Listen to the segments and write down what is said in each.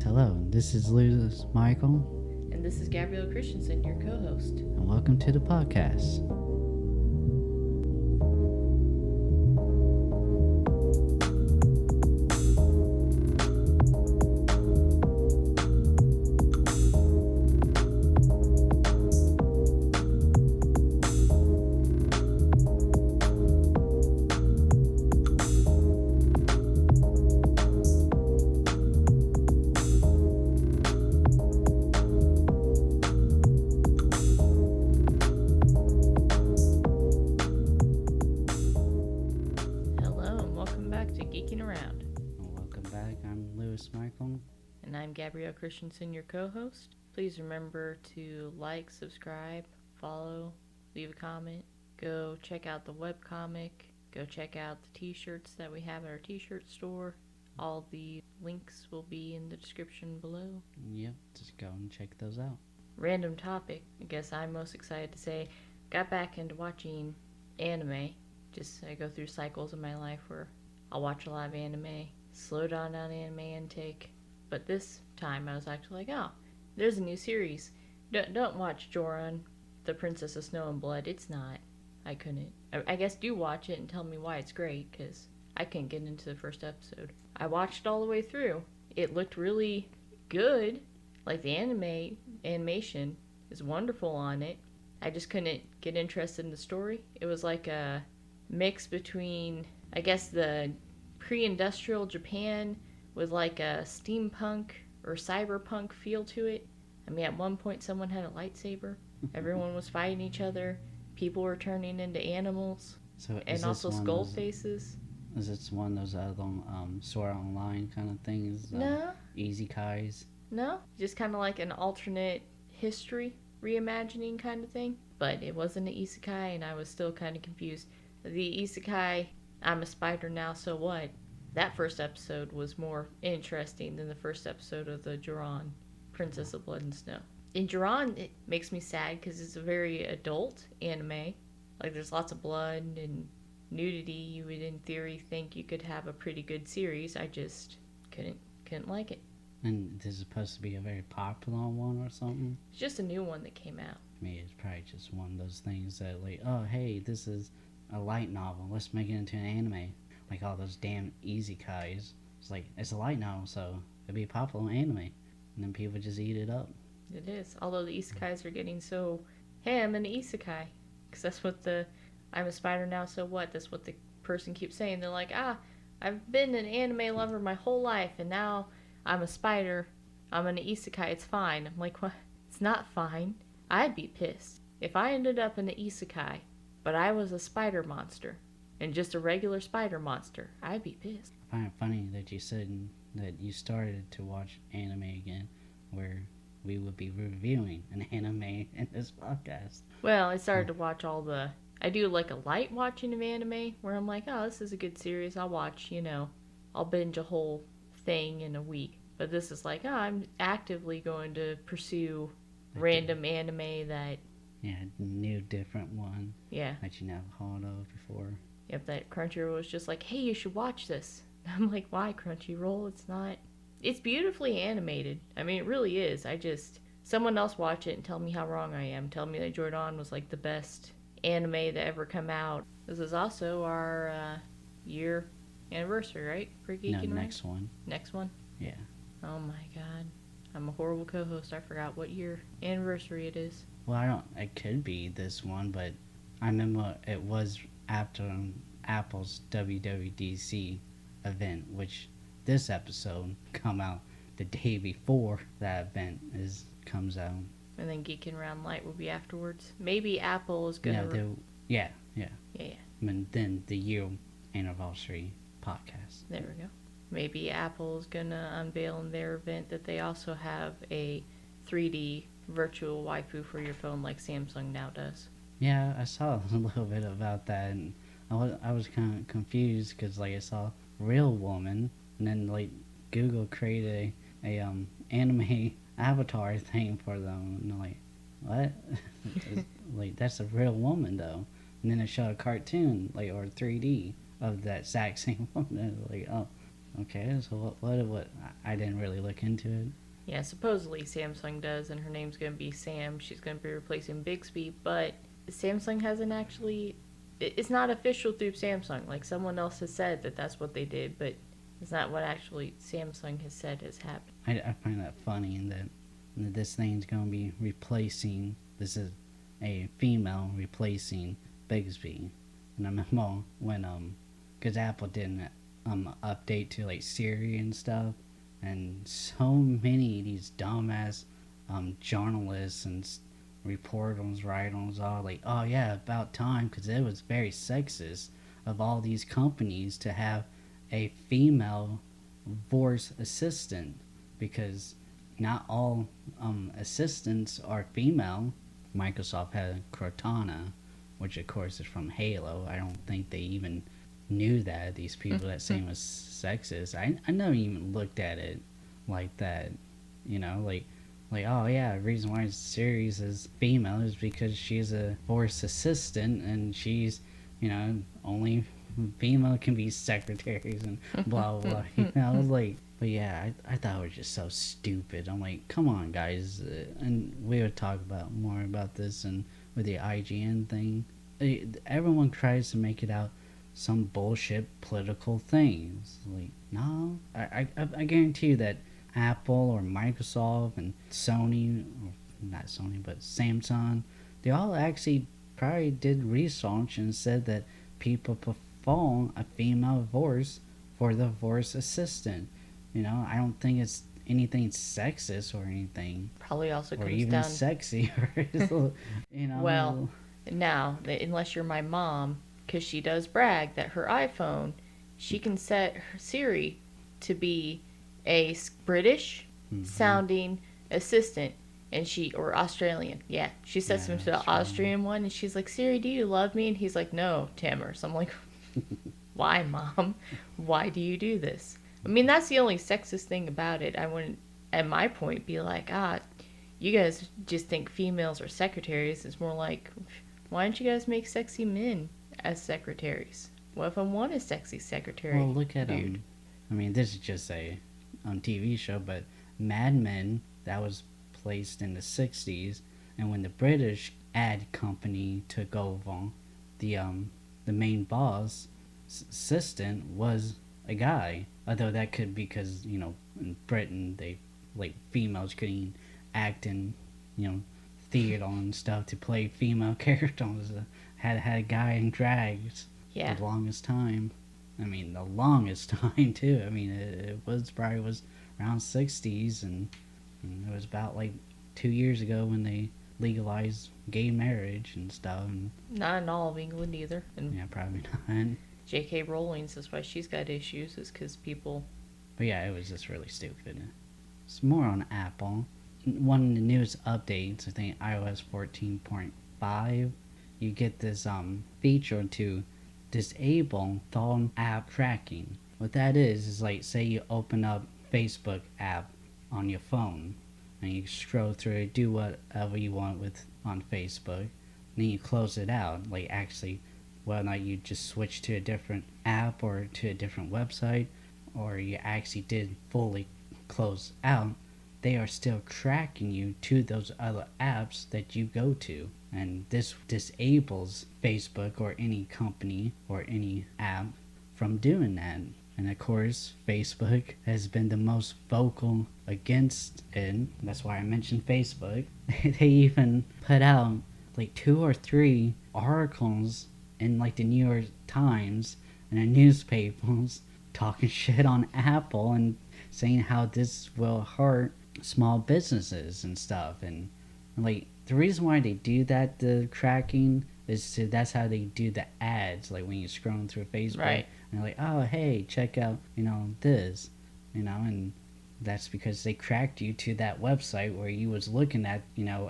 Hello, this is Lewis Michael. And this is Gabrielle Christensen, your co-host. And welcome to the podcast. Michael. And I'm Gabrielle Christensen, your co-host. Please remember to like, subscribe, follow, leave a comment. Go check out the webcomic. Go check out the t-shirts that we have at our t-shirt store. All the links will be in the description below. Yep, just go and check those out. Random topic. I guess I'm most excited to say, got back into watching anime. I go through cycles in my life where I'll watch a lot of anime. Slow down on anime intake, but this time I was actually like, oh, there's a new series. Don't watch Joran, the Princess of Snow and Blood. It's not. I couldn't. I guess do watch it and tell me why it's great, because I couldn't get into the first episode. I watched it all the way through. It looked really good. Like the animation is wonderful on it. I just couldn't get interested in the story. It was like a mix between, I guess, the pre-industrial Japan with like a steampunk or cyberpunk feel to it. I mean, at one point someone had a lightsaber. Everyone was fighting each other. People were turning into animals. And also skull faces. Is this one of those Sword Online kind of things? No. Isekais? No. Just kind of like an alternate history reimagining kind of thing. But it wasn't an isekai, and I was still kind of confused. The isekai, I'm a spider now, so what? That first episode was more interesting than the first episode of the Joran, Princess of Blood and Snow. In Joran, it makes me sad because it's a very adult anime. Like, there's lots of blood and nudity. You would, in theory, think you could have a pretty good series. I just couldn't like it. And this is supposed to be a very popular one or something? It's just a new one that came out. I mean, it's probably just one of those things that, like, oh, hey, this is a light novel, let's make it into an anime. Like all those damn isekais. It's like, it's a light novel, so it'd be a popular anime. And then people just eat it up. It is. Although the isekais are getting so, hey, I'm an isekai. Because that's what I'm a spider now, so what? That's what the person keeps saying. They're like, I've been an anime lover my whole life, and now I'm a spider. I'm an isekai, it's fine. I'm like, what? It's not fine. I'd be pissed. If I ended up in an isekai, but I was a spider monster, and just a regular spider monster, I'd be pissed. I find it funny that you said that you started to watch anime again, where we would be reviewing an anime in this podcast. Well, I started to watch I do like a light watching of anime, where I'm like, oh, this is a good series, I'll watch, I'll binge a whole thing in a week. But this is like, I'm actively going to pursue random anime that... Yeah, new different one. Yeah. That you never heard of before. Yep, that Crunchyroll was just like, hey, you should watch this. I'm like, why Crunchyroll? It's not... It's beautifully animated. I mean, it really is. Someone else watch it and tell me how wrong I am. Tell me that Jordan was like the best anime that ever come out. This is also our year anniversary, right? For Geeking? No, next one. Next one? Yeah. Oh my god. I'm a horrible co-host. I forgot what year anniversary it is. Well, it could be this one, but I remember it was after Apple's WWDC event, which this episode come out the day before that event comes out. And then Geeking Around Light will be afterwards. Maybe Apple is gonna... Yeah. I mean, then the year anniversary podcast. There we go. Maybe Apple is gonna unveil in their event that they also have a 3D virtual waifu for your phone like Samsung now does. Yeah, I saw a little bit about that, and I was kind of confused because like I saw real woman, and then like Google created a anime avatar thing for them, and I'm like, what? Like, that's a real woman though. And then it showed a cartoon, like, or 3D of that exact same woman. Like, oh, Okay, so what? I didn't really look into it. Yeah, supposedly Samsung does, and her name's going to be Sam. She's going to be replacing Bixby, but Samsung hasn't actually. It's not official through Samsung. Like, someone else has said that that's what they did, but it's not what actually Samsung has said has happened. I find that funny in that this thing's going to be replacing. This is a female replacing Bixby. And I remember when because Apple didn't update to like Siri and stuff, and so many of these dumbass journalists and reporters, writers all like, oh yeah, about time, because it was very sexist of all these companies to have a female voice assistant, because not all assistants are female. Microsoft had Cortana, which of course is from Halo. I don't think they even knew that. These people that say it was sexist. I never even looked at it like that. You know, like oh yeah, the reason why Sirius is female is because she's a voice assistant and she's, you know, only female can be secretaries and blah blah. You know, I was like, but yeah, I thought it was just so stupid. I'm like, come on guys, and we would talk about more about this and with the IGN thing. Everyone tries to make it out some bullshit political things. Like, no, I guarantee you that Apple or Microsoft and Sony, or not Sony, but Samsung, they all actually probably did research and said that people prefer a female voice for the voice assistant. You know, I don't think it's anything sexist or anything. Probably also or comes even down. sexy, you know. Well, now, unless you're my mom, because she does brag that her iPhone, she can set her Siri to be a British sounding assistant, and or Australian. Yeah, she sets him to the Austrian one, and she's like, Siri, do you love me? And he's like, no, Timmer. So I'm like, why, Mom? Why do you do this? I mean, that's the only sexist thing about it. I wouldn't, at my point, be like, you guys just think females are secretaries. It's more like, why don't you guys make sexy men as secretaries? What if I want a sexy secretary? Well, look at I mean, this is just a TV show, but Mad Men, that was placed in the 60s, and when the British ad company took over, the main boss assistant was a guy. Although that could be because, you know, in Britain they like females couldn't act in, you know, theater and stuff to play female characters. Had a guy in drags the longest time. I mean, the longest time too. I mean, it was probably around 60s, and it was about like 2 years ago when they legalized gay marriage and stuff. And not in all of England either. And yeah, probably not. J.K. Rowling's, that's why she's got issues, is because people. But yeah, it was just really stupid. It's more on Apple. One of the newest updates, I think iOS 14.5, you get this feature to disable phone app tracking. What that is like, say you open up Facebook app on your phone and you scroll through it, do whatever you want with on Facebook, and then you close it out. Like, actually, whether or not you just switch to a different app or to a different website, or you actually did fully close out, they are still tracking you to those other apps that you go to. And this disables Facebook or any company or any app from doing that. And of course, Facebook has been the most vocal against it. That's why I mentioned Facebook. They even put out like 2 or 3 articles in like the New York Times and the newspapers talking shit on Apple and saying how this will hurt small businesses and stuff. And like, the reason why they do that, the tracking, is that's how they do the ads. Like when you're scrolling through Facebook, right, and they're like, oh hey, check out, you know, this, you know, and that's because they tracked you to that website where you was looking at, you know,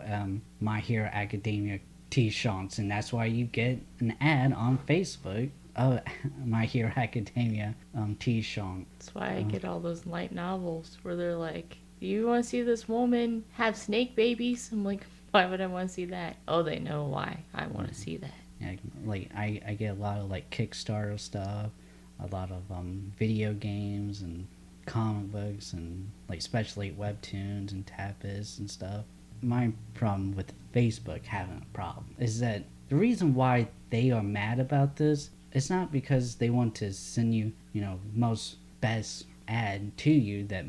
My Hero Academia t-shirts, and that's why you get an ad on Facebook of My Hero Academia t-shirt. That's why I get all those light novels where they're like, you want to see this woman have snake babies? I'm like, why would I want to see that? Oh, they know why I want to see that. Yeah, like I get a lot of like Kickstarter stuff, a lot of video games and comic books and like especially webtoons and tapes and stuff. My problem with Facebook having a problem is that the reason why they are mad about this, it's not because they want to send you, most best ad to you that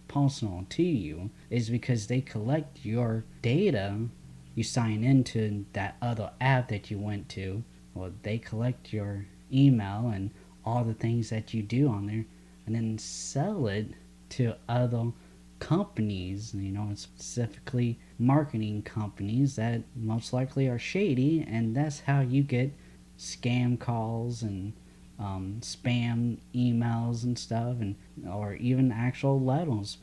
personal to you, is because they collect your data. You sign into that other app that you went to, well, they collect your email and all the things that you do on there and then sell it to other companies, specifically marketing companies that most likely are shady, and that's how you get scam calls and spam emails and stuff, and or even actual letters,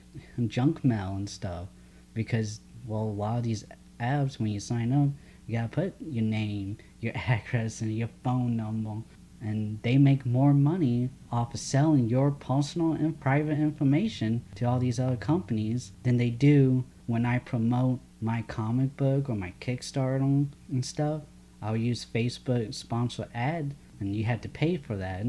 junk mail and stuff. Because, well, a lot of these apps, when you sign up, you gotta put your name, your address, and your phone number, and they make more money off of selling your personal and private information to all these other companies than they do when I promote my comic book or my Kickstarter and stuff. I'll use Facebook sponsor ad, and you have to pay for that.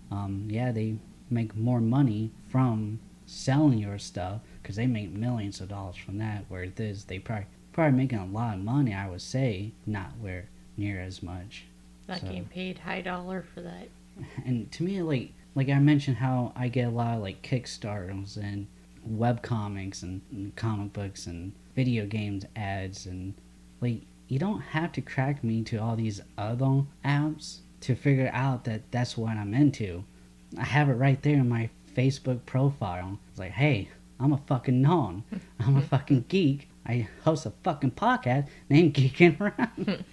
They make more money from selling your stuff because they make millions of dollars from that. Where this, they probably making a lot of money, I would say, not where near as much. Not getting paid high dollar for that. And to me, like I mentioned, how I get a lot of like Kickstarters and web comics and comic books and video games ads, and like you don't have to crack me to all these other apps to figure out that that's what I'm into. I have it right there in my Facebook profile. It's like, hey, I'm a fucking non. I'm a fucking geek. I host a fucking podcast named Geeking Around.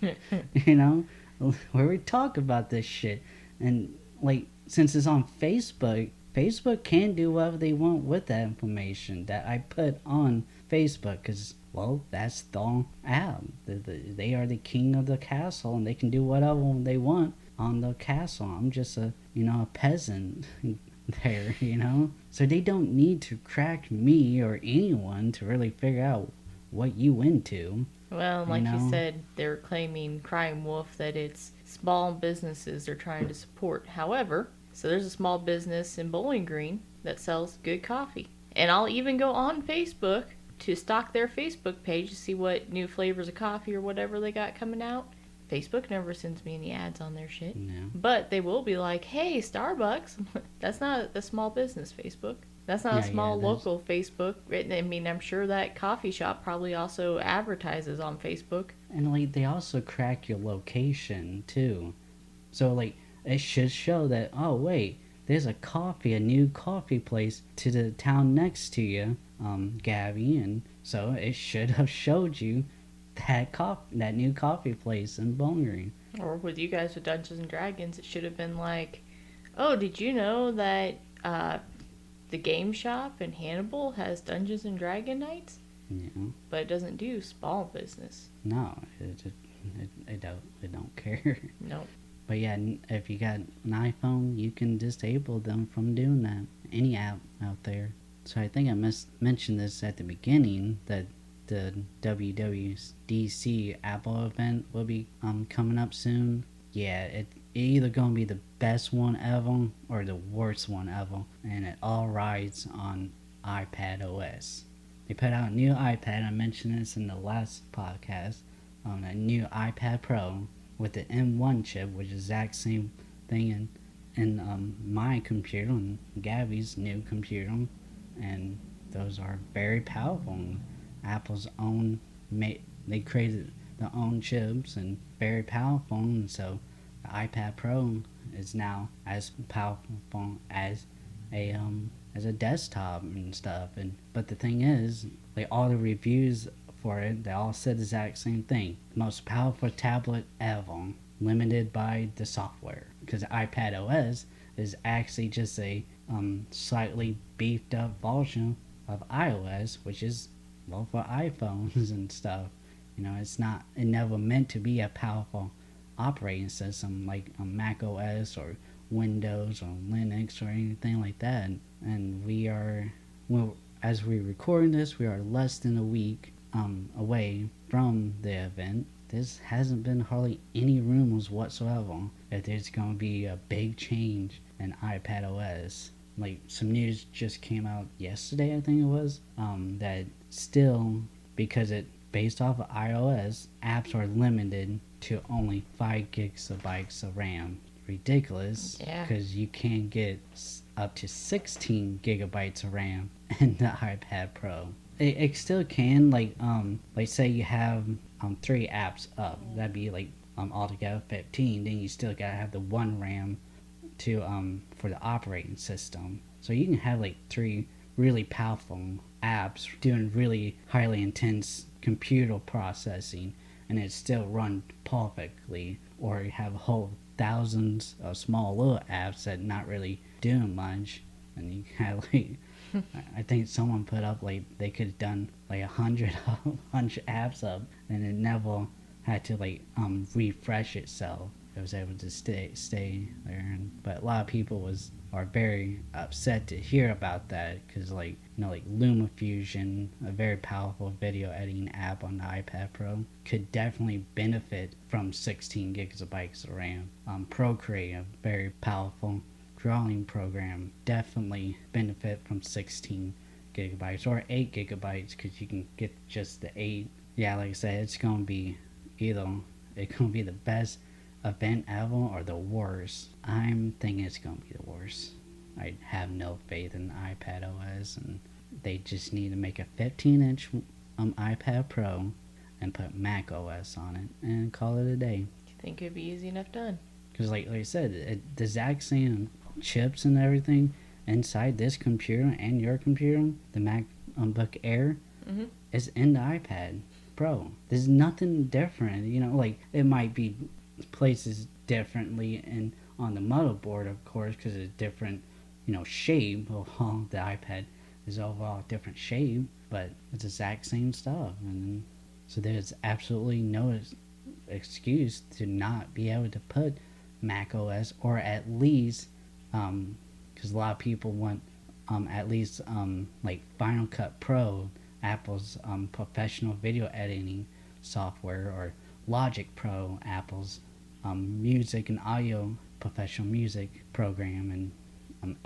Where we talk about this shit. And like, since it's on Facebook can do whatever they want with that information that I put on Facebook, because, well, that's the app. They are the king of the castle, and they can do whatever they want on the castle. I'm just a peasant there, So they don't need to crack me or anyone to really figure out what you into. Well, like you said, they're claiming Crime Wolf that it's small businesses they're trying to support. However, so there's a small business in Bowling Green that sells good coffee. And I'll even go on Facebook to stalk their Facebook page to see what new flavors of coffee or whatever they got coming out. Facebook never sends me any ads on their shit. No. But they will be like, hey, Starbucks. That's not a small business, Facebook. That's not a small local Facebook. I mean, I'm sure that coffee shop probably also advertises on Facebook. And like, they also crack your location too. So like, it should show that, oh wait, there's a new coffee place to the town next to you, Gabby, and so it should have showed you that new coffee place in Bowling Green. Or with you guys with Dungeons and Dragons, it should have been like, oh, did you know that the game shop in Hannibal has Dungeons and Dragon nights? Yeah. But it doesn't do small business. No, it don't care. Nope. But yeah, if you got an iPhone, you can disable them from doing that. Any app out there. So I think I mentioned this at the beginning, that the WWDC Apple event will be coming up soon. Yeah, it either gonna be the best one ever or the worst one ever, and it all rides on iPad OS. They put out a new iPad. I mentioned this in the last podcast. A new iPad Pro with the M1 chip, which is the exact same thing in my computer and Gabby's new computer, and those are very powerful. Apple's own they created their own chips and very powerful, and so the iPad Pro is now as powerful as a desktop and stuff. But the thing is, like, all the reviews for it, they all said the exact same thing: most powerful tablet ever, limited by the software, because iPad OS is actually just a slightly beefed up version of iOS, which is, well, for iPhones and stuff. It never meant to be a powerful operating system like a Mac OS or Windows or Linux or anything like that. And as we're recording this, we are less than a week away from the event. There hasn't been hardly any rumors whatsoever that there's going to be a big change and iPad OS. Like, some news just came out yesterday, I think it was, that still, because it based off of iOS, apps are limited to only 5 gigabytes of RAM. Ridiculous, because you can get up to 16 gigabytes of RAM in the iPad Pro. It still can, like say you have 3 apps up, that'd be like altogether 15. Then you still gotta have the 1 RAM to for the operating system. So you can have like 3 really powerful apps doing really highly intense computer processing, and it still run perfectly. Or you have whole thousands of small little apps that not really doing much, and you have like I think someone put up like they could have done like 100 apps up, and it never had to like refresh itself. It was able to stay there. But a lot of people are very upset to hear about that, because like like LumaFusion, a very powerful video editing app on the iPad Pro, could definitely benefit from 16 gigabytes of RAM. Procreate, a very powerful drawing program, definitely benefit from 16 gigabytes or 8 gigabytes, because you can get just the 8. Yeah, like I said, it's gonna be either the best event ever or the worst. I'm thinking it's gonna be the worst. I have no faith in iPad OS, and they just need to make a 15-inch iPad Pro and put Mac OS on it and call it a day. You think it'd be easy enough done? Because like I said, the exact same chips and everything inside this computer and your computer, the MacBook Air, is in the iPad Pro. There's nothing different, like it might be places differently and on the motherboard, of course, because it's different, shape of how the iPad is overall different shape, but it's the exact same stuff. And so there's absolutely no excuse to not be able to put Mac OS, or at least because a lot of people want at least like Final Cut Pro, Apple's professional video editing software, or Logic Pro, Apple's music and audio professional music program, and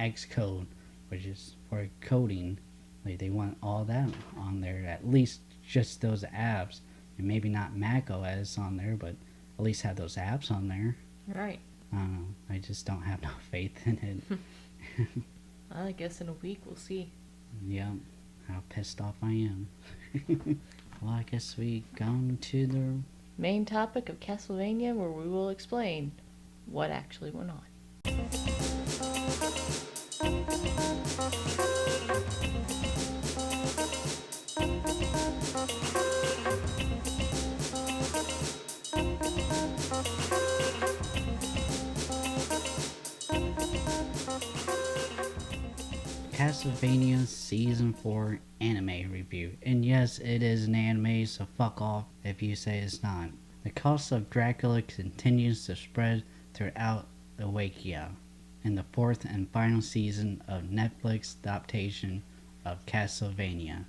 Xcode, which is for coding. Like, they want all that on there, at least just those apps, and maybe not Mac OS on there, but at least have those apps on there. Right. I don't know. I just don't have no faith in it. Well, I guess in a week we'll see. Yeah, how pissed off I am. Well, I guess we come to the main topic of Castlevania, where we will explain what actually went on. Castlevania Season 4 anime review. And yes, it is an anime, so fuck off if you say it's not. The cost of Dracula continues to spread throughout Slovakia in the 4th and final season of Netflix adaptation of Castlevania.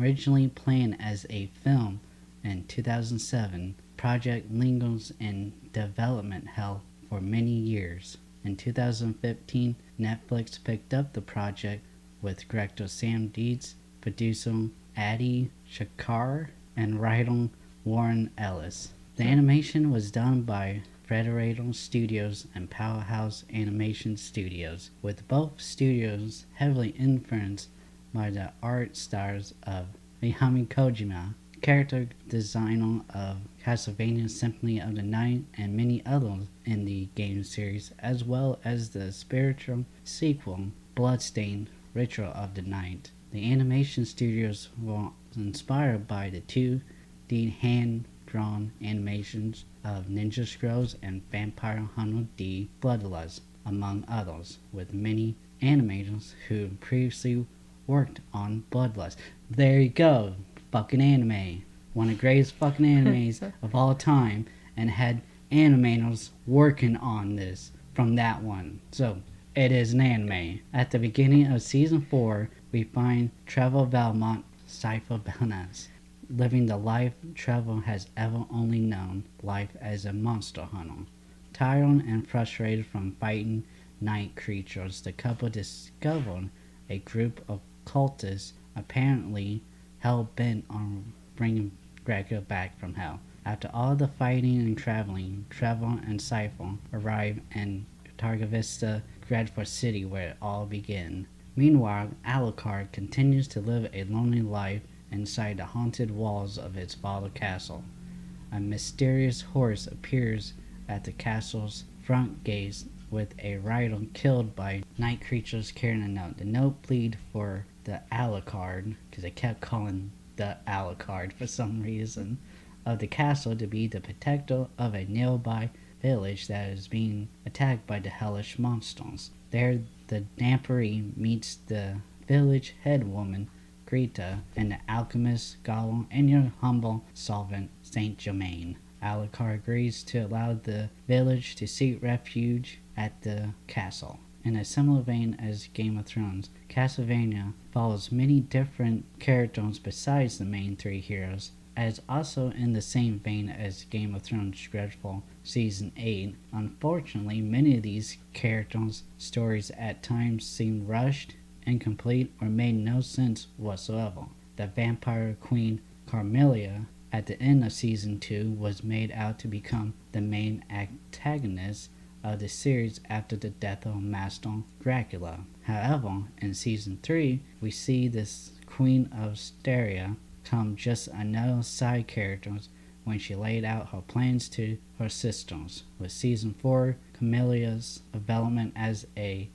Originally planned as a film in 2007, project lingers in development hell for many years. In 2015, Netflix picked up the project with director Sam Dietz, producer Adi Shankar, and writer Warren Ellis. The animation was done by Federated Studios and Powerhouse Animation Studios, with both studios heavily influenced by the art styles of Mihael Kojima, character designer of Castlevania Symphony of the Night and many others in the game series, as well as the spiritual sequel Bloodstained Ritual of the Night. The animation studios were inspired by the 2D hand-drawn animations of Ninja Scrolls and Vampire Hunter D Bloodlust, among others, with many animators who previously worked on Bloodlust. There you go, fucking anime. One of the greatest fucking animes of all time, and had animators working on this from that one. So, it is an anime. At the beginning of Season 4, we find trevorbelmont Cypher Belnas, living the life Trevor has ever only known, life as a monster hunter. Tired and frustrated from fighting night creatures, the couple discovered a group of cultists apparently hell-bent on bringing Dracula back from hell. After all the fighting and traveling, Trevor and Cypher arrive in Targovista, Dreadful City, where it all began. Meanwhile, Alucard continues to live a lonely life inside the haunted walls of his father's castle. A mysterious horse appears at the castle's front gates with a rider killed by night creatures carrying a note. The note pleaded for the Alucard, because they kept calling the Alucard for some reason, of the castle to be the protector of a nearby village that is being attacked by the hellish monsters. There, the Dampery meets the village head woman, Greta, and the alchemist, Gollum, and your humble servant, Saint Germain. Alucard agrees to allow the village to seek refuge at the castle. In a similar vein as Game of Thrones, Castlevania follows many different characters besides the main three heroes, as also in the same vein as Game of Thrones Dreadful Season 8. Unfortunately, many of these characters' stories at times seem rushed, incomplete, or made no sense whatsoever. The vampire queen Carmelia at the end of Season 2 was made out to become the main antagonist of the series after the death of Master Dracula. However, in Season 3, we see this Queen of Styria become just another side character when she laid out her plans to her sisters. With Season 4, Carmelia's development as a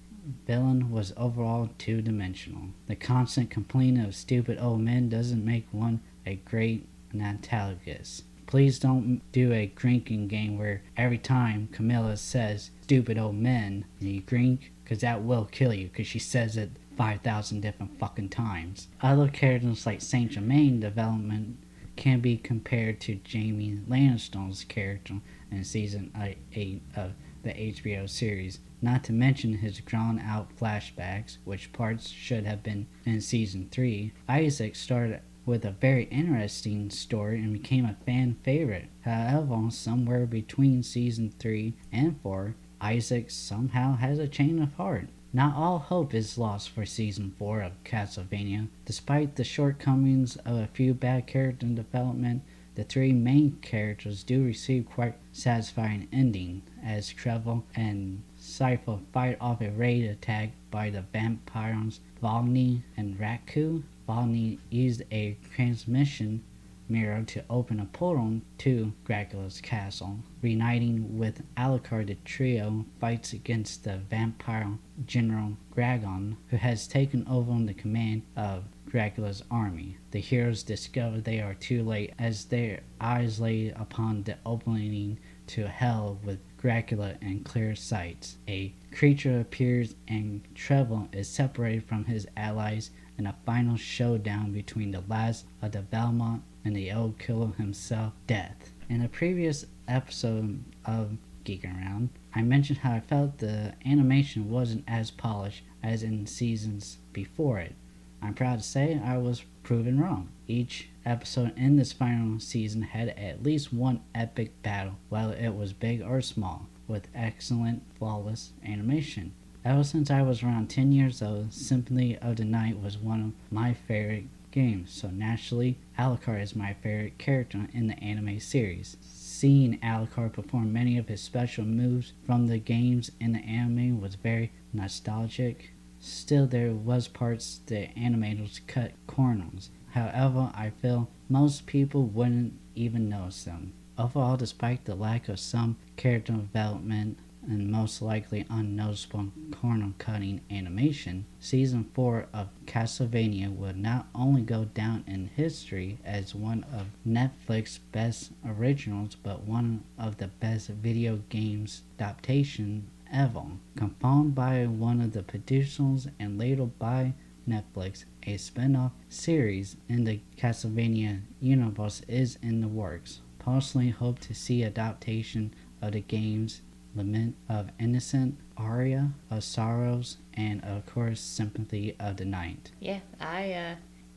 villain was overall two-dimensional. The constant complaining of stupid old men doesn't make one a great antagonist. Please don't do a drinking game where every time Camilla says stupid old men and you drink, because that will kill you, because she says it 5,000 different fucking times. Other characters like Saint Germain development can be compared to Jaime Lannister's character in Season 8 of the HBO series, not to mention his drawn-out flashbacks, which parts should have been in Season 3. Isaac started with a very interesting story and became a fan favorite. However, somewhere between Season 3 and 4, Isaac somehow has a change of heart. Not all hope is lost for Season 4 of Castlevania. Despite the shortcomings of a few bad character development, the three main characters do receive quite satisfying ending, as Trevor and Cypher fight off a raid attack by the vampires Filoni and Raku. Filoni used a transmission mirror to open a portal to Dracula's castle. Reuniting with Alucard, the trio fights against the vampire General Dragon, who has taken over the command of Dracula's army. The heroes discover they are too late as their eyes lay upon the opening to hell with Dracula in clear sight. A creature appears and Trevor is separated from his allies in a final showdown between the last of the Belmont and the old killer himself, Death. In a previous episode of Geeking Around, I mentioned how I felt the animation wasn't as polished as in seasons before it. I'm proud to say I was proven wrong. Each episode in this final season had at least one epic battle, whether it was big or small, with excellent, flawless animation. Ever since I was around 10 years old, Symphony of the Night was one of my favorite games, so naturally, Alucard is my favorite character in the anime series. Seeing Alucard perform many of his special moves from the games in the anime was very nostalgic. Still, there was parts the animators cut corners. However, I feel most people wouldn't even notice them. Overall, despite the lack of some character development and most likely unnoticeable corner cutting animation, Season 4 of Castlevania will not only go down in history as one of Netflix's best originals, but one of the best video games adaptations ever. Confirmed by one of the producers and later by Netflix, a spin-off series in the Castlevania universe is in the works. Personally hope to see adaptation of the games Lament of Innocent, Aria of Sorrows, and of course Symphony of the Night. Yeah,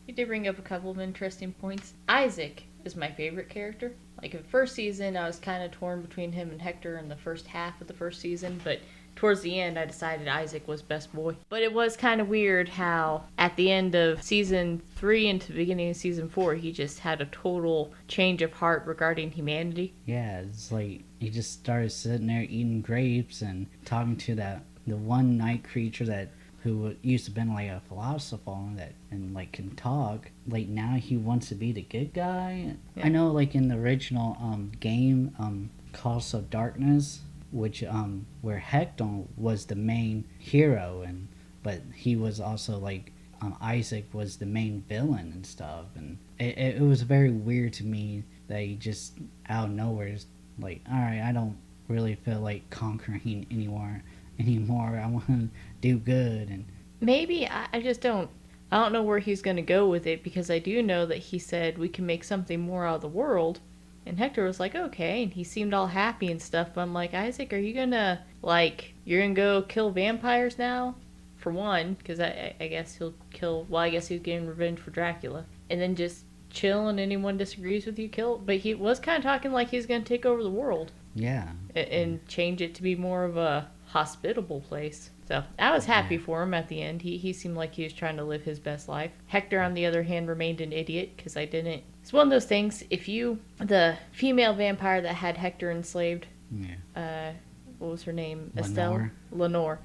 you did bring up a couple of interesting points. Isaac is my favorite character. Like in the first season, I was kind of torn between him and Hector in the first half of the first season, but towards the end, I decided Isaac was best boy. But it was kind of weird how at the end of season 3 into the beginning of season 4, he just had a total change of heart regarding humanity. Yeah, it's like he just started sitting there eating grapes and talking to the one night creature that who used to been like a philosopher and like can talk. Like now he wants to be the good guy. Yeah. I know, like in the original game, Cost of Darkness, which where Hector was the main hero, but he was also like Isaac was the main villain and stuff, and it was very weird to me that he just out of nowhere is like, all right, I don't really feel like conquering anymore. I want to do good. And maybe I just don't know where he's going to go with it, because I do know that he said we can make something more out of the world, and Hector was like, okay, and he seemed all happy and stuff, but I'm like, Isaac, are you gonna you're gonna go kill vampires now? For one, because I guess he'll kill, well, I guess he's getting revenge for Dracula, and then just chill, and anyone disagrees with you, kill. But he was kind of talking like he's gonna take over the world. Yeah. And change it to be more of a hospitable place. So I was happy for him at the end. He seemed like he was trying to live his best life. Hector, on the other hand, remained an idiot, because I didn't. It's one of those things, the female vampire that had Hector enslaved, what was her name? Estelle? Lenore.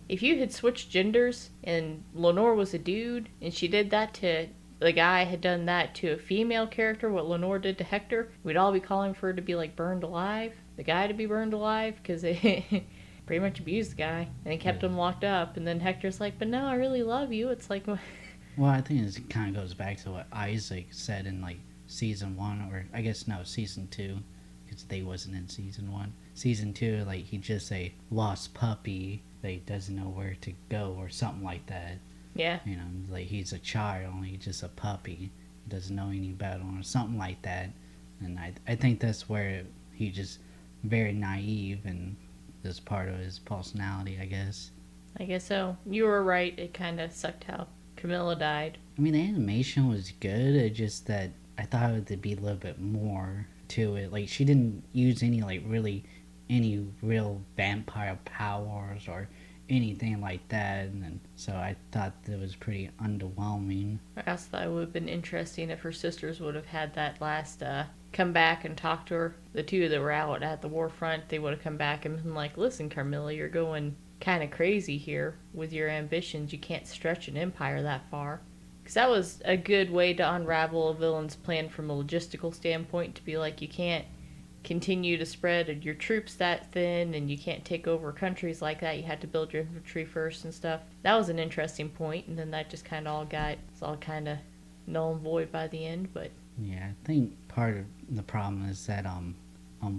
If you had switched genders and Lenore was a dude and she did that to, the guy had done that to a female character, what Lenore did to Hector, we'd all be calling for her to be like burned alive. The guy to be burned alive, because they pretty much abused the guy and they kept him locked up. And then Hector's like, but no, I really love you. It's like, well, I think it kind of goes back to what Isaac said in like season 1, or I guess no, season 2, because they wasn't in season 1. Season 2, like he just a lost puppy that he doesn't know where to go or something like that. Yeah. You know, like he's a child, he's just a puppy. He doesn't know any better or something like that. And I think that's where he just very naive, and this part of his personality, I guess. I guess so. You were right. It kind of sucked how Camilla died. I mean, the animation was good. It's just that I thought it would be a little bit more to it. Like, she didn't use any real vampire powers or anything like that, and so I thought that was pretty underwhelming. I also thought it would have been interesting if her sisters would have had that last come back and talk to her. The two that were out at the war front, they would have come back and been like, listen, Carmilla, you're going kind of crazy here with your ambitions. You can't stretch an empire that far. Because that was a good way to unravel a villain's plan from a logistical standpoint, to be like, you can't continue to spread your troops that thin, and you can't take over countries like that. You had to build your infantry first and stuff. That was an interesting point, and then that just kind of it's all kind of null and void by the end. But yeah, I think part of the problem is that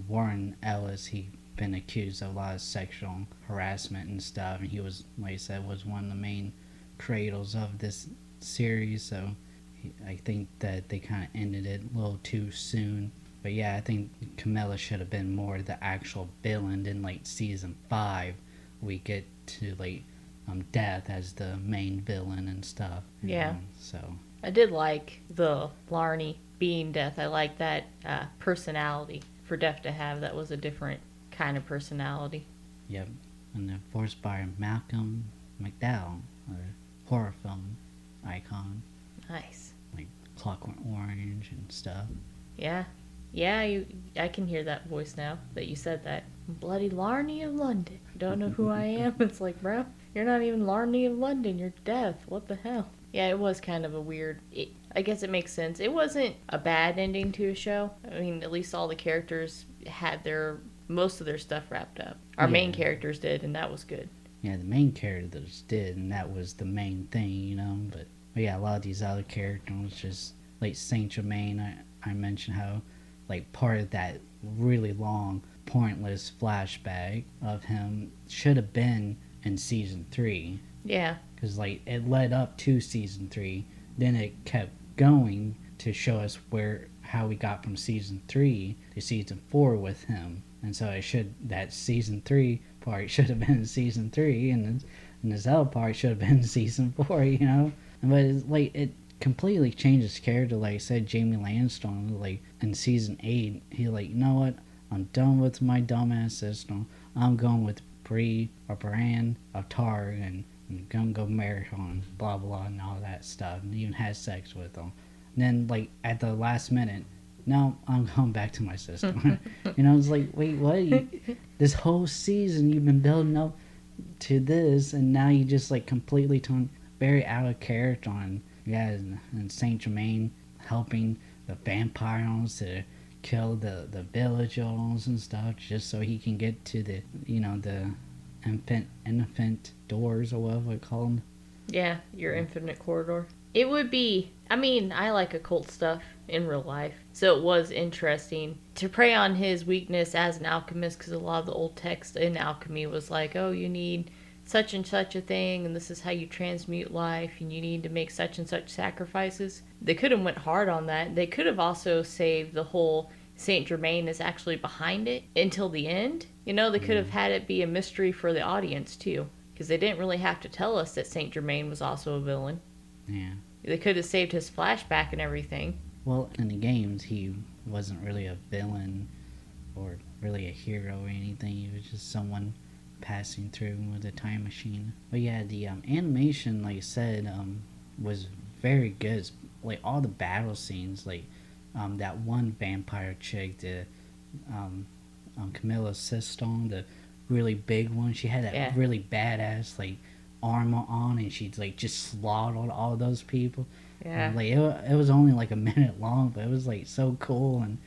Warren Ellis, he been accused of a lot of sexual harassment and stuff, and he was, like I said, was one of the main cradles of this series, so I think that they kind of ended it a little too soon. But yeah, I think Camilla should have been more the actual villain. In like season 5, we get to like Death as the main villain and stuff. Yeah. So I did like the Larnie being Death. I like that personality for Death to have. That was a different kind of personality. Yep. And they're voiced by Malcolm McDowell, a horror film icon. Nice. Like Clockwork Orange and stuff. Yeah. Yeah, I can hear that voice now that you said that. Bloody Larnie of London. You don't know who I am? It's like, bro, you're not even Larnie of London. You're Death. What the hell? Yeah, it was kind of a weird... I guess it makes sense. It wasn't a bad ending to a show. I mean, at least all the characters had most of their stuff wrapped up. Our main characters did, and that was good. Yeah, the main characters did, and that was the main thing, you know? But yeah, a lot of these other characters, just like Saint Germain, I mentioned how... like part of that really long, pointless flashback of him should have been in season 3. Yeah. Because like it led up to season 3, then it kept going to show us how we got from season 3 to season 4 with him, and so that season 3 part should have been in season 3, and this other part should have been in season 4, you know. But it's like it completely changed his character. Like I said, Jamie Lansdowne, like in season 8, he like, you know what, I'm done with my dumbass system. I'm going with Bree or Bran of Targ and gonna go marry him, blah blah, and all that stuff, and even has sex with them. And then, like, at the last minute, no, I'm going back to my sister. It's like, wait, what? This whole season you've been building up to this, and now you just, like, completely tone very out of character on, and Saint Germain helping the vampires to kill the Viddyoze and stuff, just so he can get to the, the infant doors, or whatever we call them. Yeah, your infinite corridor. It would be, I like occult stuff in real life, so it was interesting to prey on his weakness as an alchemist, because a lot of the old text in alchemy was like, oh, you need such and such a thing, and this is how you transmute life, and you need to make such and such sacrifices. They could have went hard on that. They could have also saved the whole Saint Germain is actually behind it until the end. They could have had it be a mystery for the audience too, because they didn't really have to tell us that Saint Germain was also a villain. Yeah. They could have saved his flashback and everything. Well, in the games, he wasn't really a villain or really a hero or anything. He was just someone passing through with a time machine. But yeah, the animation, like I said, was very good. Like, all the battle scenes, like that one vampire chick, the Camilla Siston, the really big one, she had that really badass, like, armor on, and she'd, like, just slaughtered all those people. Yeah. Like, it was only like a minute long, but it was, like, so cool, and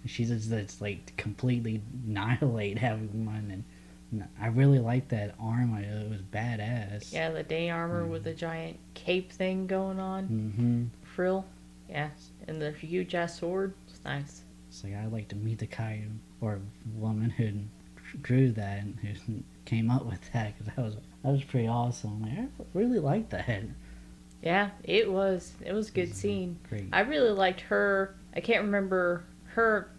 she just like, completely annihilate everyone, and I really liked that armor. It was badass. Yeah, the day armor with the giant cape thing going on. Mm-hmm. Frill. Yeah, and the huge ass sword. It's nice. It's like, I'd like to meet the guy or woman who drew that and who came up with that, because that was pretty awesome. Like, I really liked that. Yeah, it was a good scene. Great. I really liked her. I can't remember her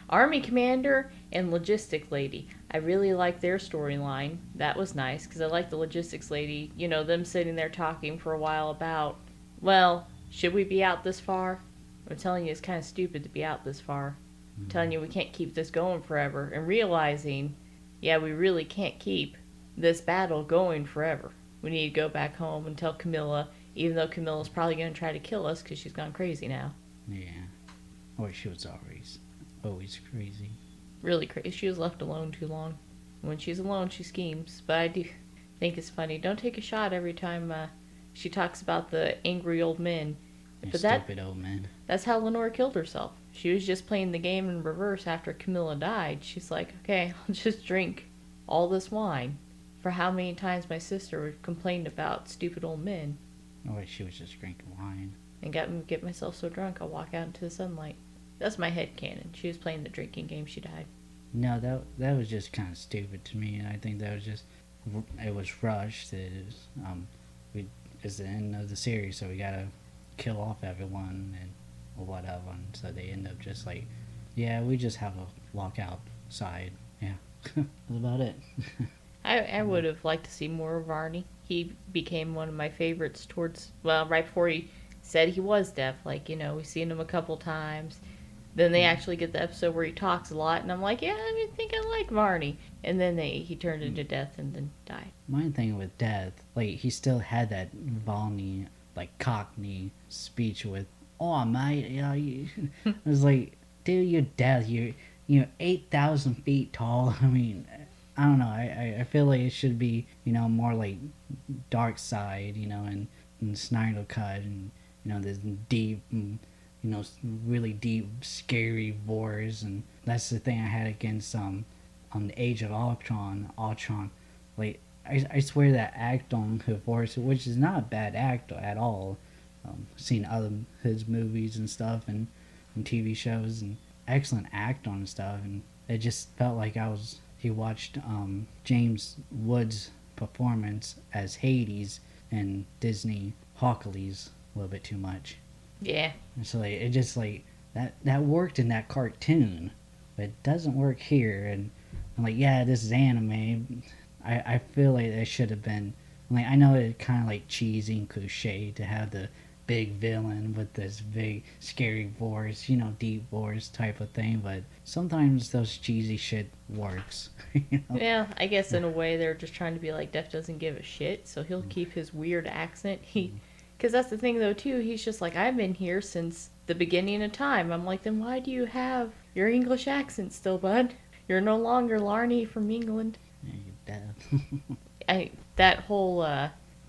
army commander and logistic lady. I really liked their storyline. That was nice, because I liked the logistics lady. Them sitting there talking for a while about, well, should we be out this far? I'm telling you, it's kind of stupid to be out this far. I'm telling you, we can't keep this going forever. And realizing, yeah, we really can't keep this battle going forever. We need to go back home and tell Camilla, even though Camilla's probably going to try to kill us because she's gone crazy now. Yeah. Or she was always crazy. Really crazy. She was left alone too long. When she's alone, she schemes. But I do think it's funny. Don't take a shot every time she talks about the angry old men. But stupid old men. That's how Lenore killed herself. She was just playing the game in reverse after Camilla died. She's like, okay, I'll just drink all this wine. For how many times my sister complained about stupid old men. Or she was just drinking wine. And get myself so drunk I'll walk out into the sunlight. That's my headcanon. She was playing the drinking game, she died. No, that was just kind of stupid to me, and I think that was just, it was rushed. It's the end of the series, so we gotta kill off everyone and or whatever, and so they end up just like, yeah, we just have a walk outside. Yeah. That's about it. I would have liked to see more of Varney. He became one of my favorites right before he said he was deaf. Like, we've seen him a couple times. Then they actually get the episode where he talks a lot, and I'm like, yeah, I think I like Varney. And then he turned into death and then died. My thing with death, like, he still had that Varney, like, Cockney speech with, oh, mate, it was like, dude, you're deaf. You're 8,000 feet tall. I mean, I don't know. I feel like it should be, more like Dark Side, and Snyder Cut, and, this deep, really deep, scary voice. And that's the thing I had against, on the Age of Ultron, like, I swear that actor on his voice, which is not a bad actor at all, seen other his movies and stuff, and TV shows, and excellent actor and stuff, and it just felt like he watched James Woods' performance as Hades in Disney Hercules a little bit too much. Yeah. And so it just like that worked in that cartoon, but it doesn't work here. And I'm like, yeah, this is anime. I feel like it should have been, like, I know it's kind of like cheesy and cliche to have the big villain with this big scary voice, deep voice type of thing. But sometimes those cheesy shit works. Yeah, I guess in a way they're just trying to be like Def doesn't give a shit, so he'll keep his weird accent. Because that's the thing though too. He's just like, I've been here since the beginning of time. I'm like, then why do you have your English accent still, bud? You're no longer Larney from England. Yeah, you're dead. That whole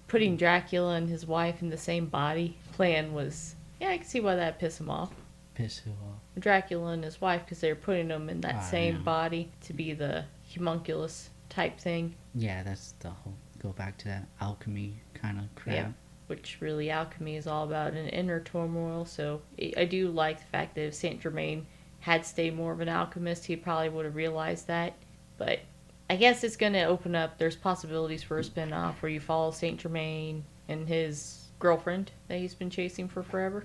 putting Dracula and his wife in the same body plan was, yeah, I can see why that pissed him off. Piss who off? Dracula and his wife, because they were putting them in that same yeah. body to be the homunculus type thing. Yeah, that's the whole, go back to that alchemy kind of crap. Yeah, which really alchemy is all about an inner turmoil. So I do like the fact that if Saint Germain had stayed more of an alchemist, he probably would have realized that. But I guess it's going to open up, there's possibilities for a spin-off where you follow Saint Germain and his girlfriend that he's been chasing for forever.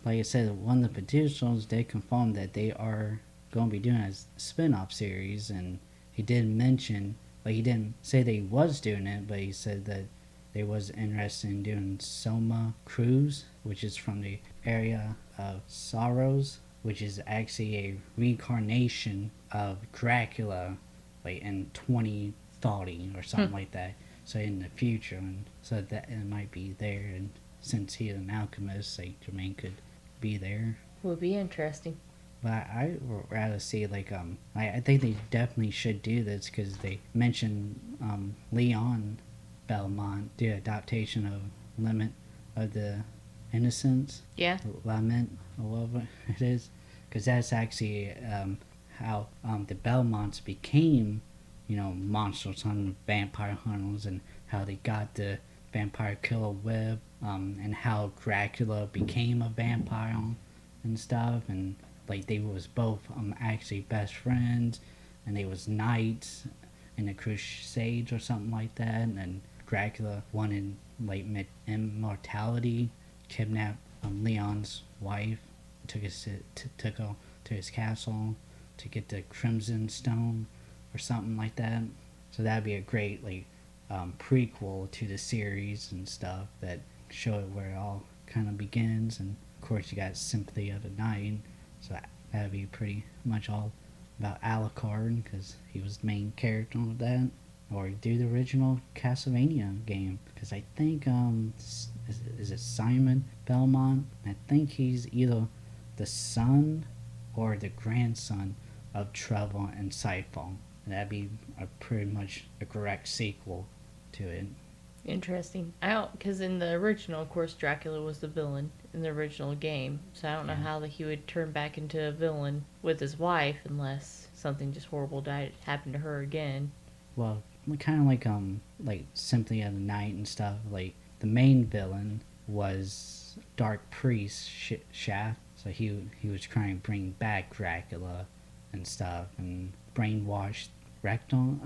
Like I said, one of the producers, they confirmed that they are going to be doing a spin-off series, and he did mention, like, he didn't say that he was doing it, but he said that they was interested in doing Soma Cruz, which is from the area of Sorrows, which is actually a reincarnation of Dracula, like in 2030 or something like that. So in the future, and so that it might be there, and since he's an alchemist, Saint Germain could be there. Would be interesting. But I would rather see, like, I think they definitely should do this, because they mentioned Leon Belmont, the adaptation of Limit of the Innocence. Yeah. Lament, or whatever it is. Because that's actually how the Belmonts became, monsters hunting, vampire hunters, and how they got the vampire killer web, and how Dracula became a vampire and stuff, and like they was both actually best friends, and they was knights in the Crusades or something like that, and Dracula wanted like immortality, kidnapped Leon's wife, took her to his castle to get the Crimson Stone or something like that. So that'd be a great prequel to the series and stuff that show it where it all kind of begins. And of course you got Symphony of the Night, so that'd be pretty much all about Alucard, because he was the main character of that. Or do the original Castlevania game, because I think is it Simon Belmont? I think he's either the son or the grandson of Trevor and Siphon. That'd be pretty much a correct sequel to it. Interesting. I don't, because in the original, of course, Dracula was the villain in the original game, so I don't know how that he would turn back into a villain with his wife unless something just horrible happened to her again. Well, kind of like Symphony of the Night and stuff. Like the main villain was Dark Priest Shaft, so he was trying to bring back Dracula and stuff, and brainwashed Rectal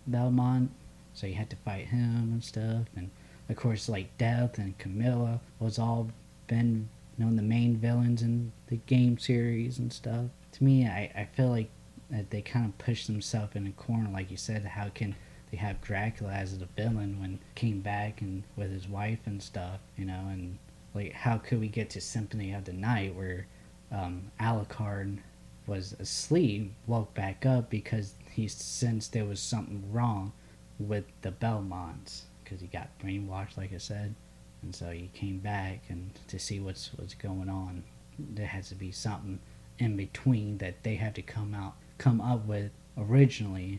Belmont, so you had to fight him and stuff. And of course, like Death and Camilla was all been the main villains in the game series and stuff. To me, I feel like that they kind of pushed themselves in a corner, like you said. How can they have Dracula as the villain when came back and with his wife and stuff, and like how could we get to Symphony of the Night where Alucard was asleep, woke back up because he sensed there was something wrong with the Belmonts, because he got brainwashed, like I said, and so he came back and to see what's going on. There has to be something in between that they have to come up with original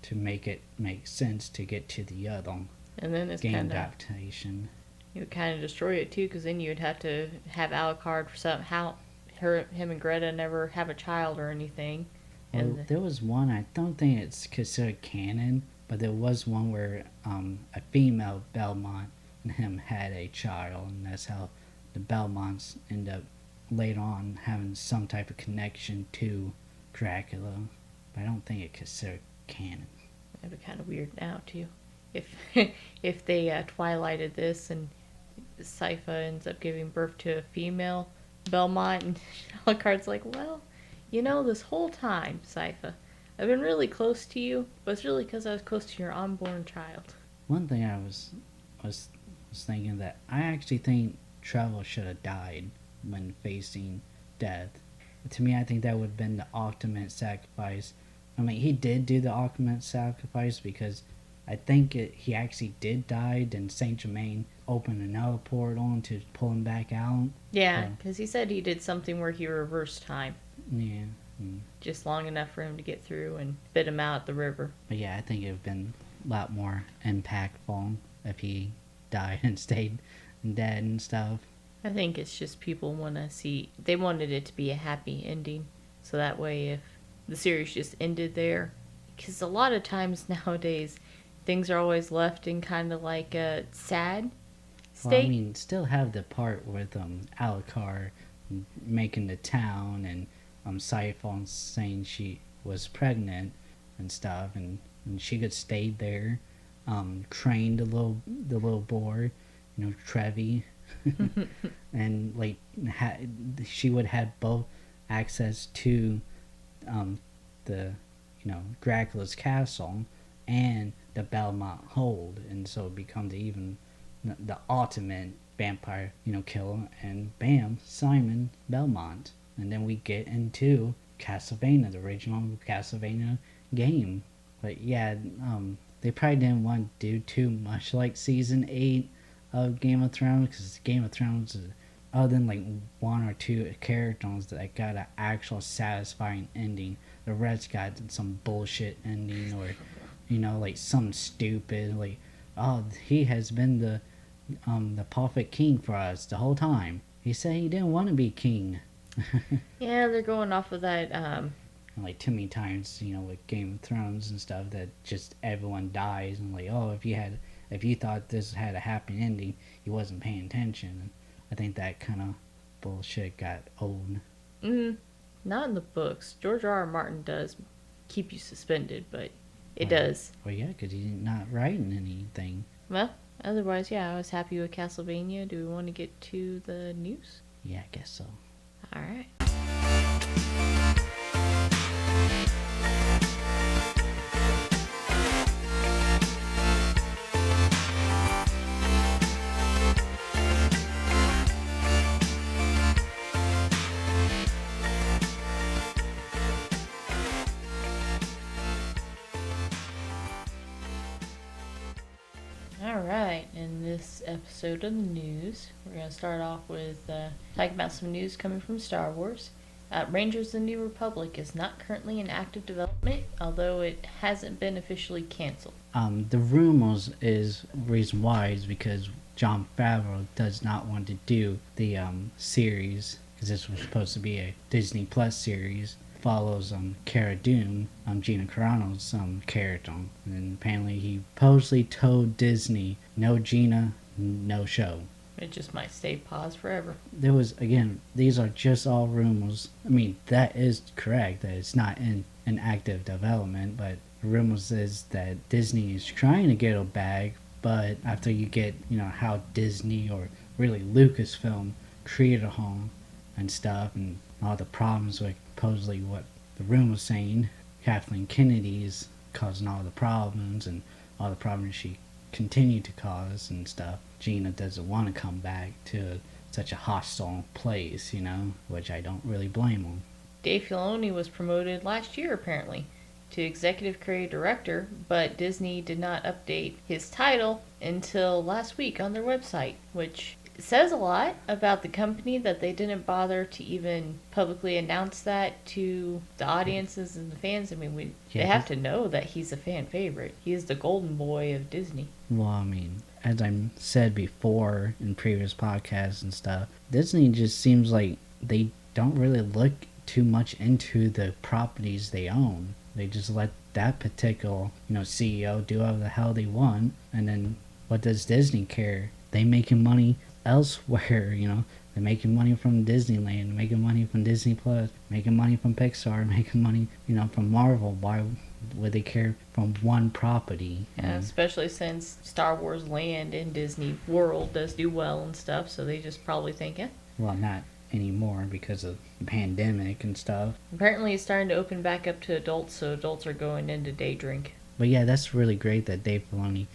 to make it make sense to get to the other and then it's game kinda, adaptation. You would kind of destroy it too, because then you'd have to have Alucard for somehow him and Greta never have a child or anything. Well, there was one, I don't think it's considered canon, but there was one where a female Belmont and him had a child, and that's how the Belmonts end up later on having some type of connection to Dracula. But I don't think it's considered canon. That'd be kind of weird now too, if if they twilighted this and Sypha ends up giving birth to a female Belmont, and Alucard's like, well, this whole time, Sypha, I've been really close to you, but it's really because I was close to your unborn child. One thing I was was thinking that I actually think Trevor should have died when facing death. To me, I think that would have been the ultimate sacrifice. I mean, he did do the ultimate sacrifice because I think he actually did die, and Saint Germain opened another portal to pull him back out. Yeah, because he said he did something where he reversed time. Yeah. Just long enough for him to get through and spit him out the river. But yeah, I think it would have been a lot more impactful if he died and stayed dead and stuff. I think it's just people want to see... They wanted it to be a happy ending. So that way if the series just ended there... Because a lot of times nowadays, things are always left in kind of like a sad state. Well, I mean, still have the part with Alucard making the town and Siphon saying she was pregnant and stuff, and she could stay there, trained the little boy, Trevi, and like she would have both access to the Dracula's castle and the Belmont hold, and so it becomes even the ultimate vampire killer, and bam, Simon Belmont. And then we get into Castlevania, the original Castlevania game. But yeah, they probably didn't want to do too much like season 8 of Game of Thrones, because Game of Thrones is, other than like one or two characters that got an actual satisfying ending, the rest got some bullshit ending, or like something stupid like, oh, he has been the perfect king for us the whole time. He said he didn't want to be king. Yeah, they're going off of that. Like too many times, with Game of Thrones and stuff, that just everyone dies, and like, oh, if you thought this had a happy ending, you wasn't paying attention. And I think that kind of bullshit got old. Not in the books. George R.R. Martin does keep you suspended, but it does. Well, yeah, because he's not writing anything. Well, otherwise, yeah, I was happy with Castlevania. Do we want to get to the news? Yeah, I guess so. All right. Alright, in this episode of the news, we're going to start off with talking about some news coming from Star Wars. Rangers of the New Republic is not currently in active development, although it hasn't been officially canceled. The rumors is reason why is because Jon Favreau does not want to do the series, because this was supposed to be a Disney Plus series. Follows Cara Dune, Gina Carano's character, and apparently he supposedly told Disney, no Gina, no show. It just might stay paused forever. There was, again, these are just all rumors. I mean, that is correct, that it's not in an active development, but the rumors is that Disney is trying to get it back, but after you get, how Disney, or really Lucasfilm, created a home and stuff, and all the problems with supposedly what the room was saying, Kathleen Kennedy is causing all the problems, and all the problems she continued to cause and stuff. Gina doesn't want to come back to such a hostile place, which I don't really blame him. Dave Filoni was promoted last year, apparently, to executive creative director, but Disney did not update his title until last week on their website, which says a lot about the company that they didn't bother to even publicly announce that to the audiences and the fans. I mean, they have to know that he's a fan favorite. He is the golden boy of Disney. Well, I mean, as I said before in previous podcasts and stuff, Disney just seems like they don't really look too much into the properties they own. They just let that particular, CEO do whatever the hell they want, and then what does Disney care? They making money elsewhere, they're making money from Disneyland, making money from Disney Plus, making money from Pixar, making money, from Marvel. Why would they care from one property? Yeah, especially since Star Wars Land in Disney World does do well and stuff, so they just probably think, yeah. Well, not anymore because of the pandemic and stuff. Apparently it's starting to open back up to adults, so adults are going into day drink. But yeah, that's really great that Dave Filoni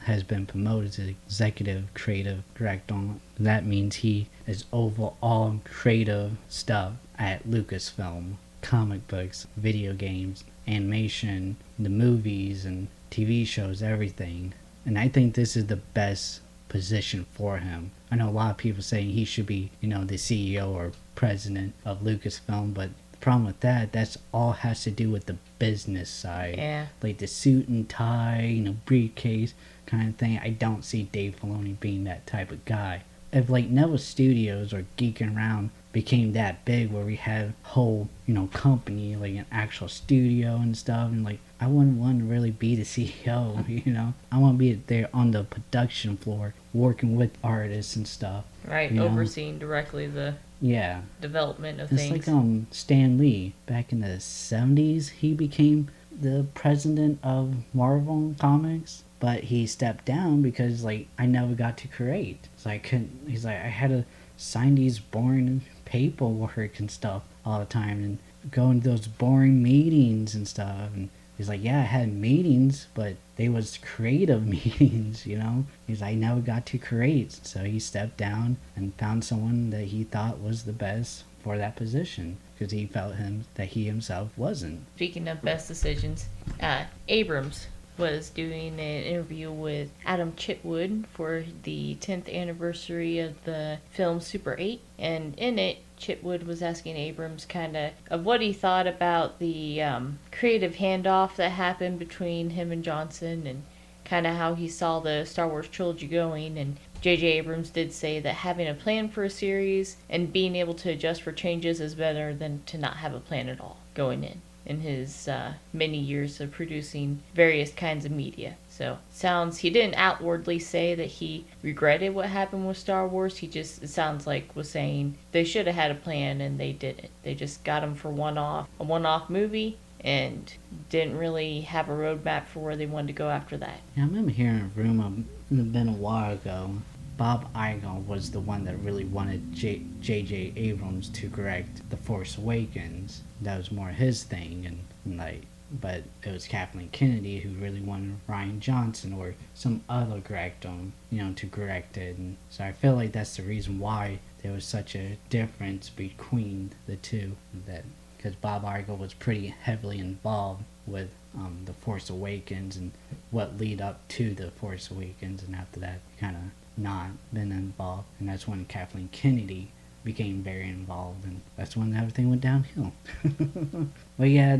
has been promoted to executive creative director. That means he is over all creative stuff at Lucasfilm, comic books, video games, animation, the movies and TV shows, everything. And I think this is the best position for him. I know a lot of people saying he should be, the CEO or president of Lucasfilm, but the problem with that's all has to do with the business side. Yeah. Like the suit and tie, briefcase kind of thing. I don't see Dave Filoni being that type of guy. If like Neville Studios or Geeking Around became that big where we had whole, company, like an actual studio and stuff, and like I wouldn't want to really be the CEO, I want to be there on the production floor working with artists and stuff. Right, overseeing directly the development of things. It's like Stan Lee back in the 70s, he became the president of Marvel Comics, but he stepped down because like I never got to create. So I couldn't. He's like I had to sign these boring paperwork and stuff all the time and go into those boring meetings and stuff. And he's like, yeah, I had meetings, but they was creative meetings, He's like, I never got to create. So he stepped down and found someone that he thought was the best for that position because he felt that he himself wasn't. Speaking of best decisions, Abrams was doing an interview with Adam Chitwood for the 10th anniversary of the film Super 8, and in it Chitwood was asking Abrams kind of what he thought about the creative handoff that happened between him and Johnson and kind of how he saw the Star Wars trilogy going. And J.J. Abrams did say that having a plan for a series and being able to adjust for changes is better than to not have a plan at all going in his many years of producing various kinds of media. So he didn't outwardly say that he regretted what happened with Star Wars. It sounds like was saying they should have had a plan and they didn't. They just got him for a one-off movie and didn't really have a roadmap for where they wanted to go after that. Yeah, I remember hearing a rumor, it's been a while ago, Bob Iger was the one that really wanted J.J. Abrams to direct The Force Awakens. That was more his thing, but it was Kathleen Kennedy who really wanted Rian Johnson or some other director, to direct it. And so I feel like that's the reason why there was such a difference between the two. Because Bob Iger was pretty heavily involved with The Force Awakens and what lead up to The Force Awakens, and after that, kind of not been involved. And that's when Kathleen Kennedy became very involved, and that's when everything went downhill. But yeah,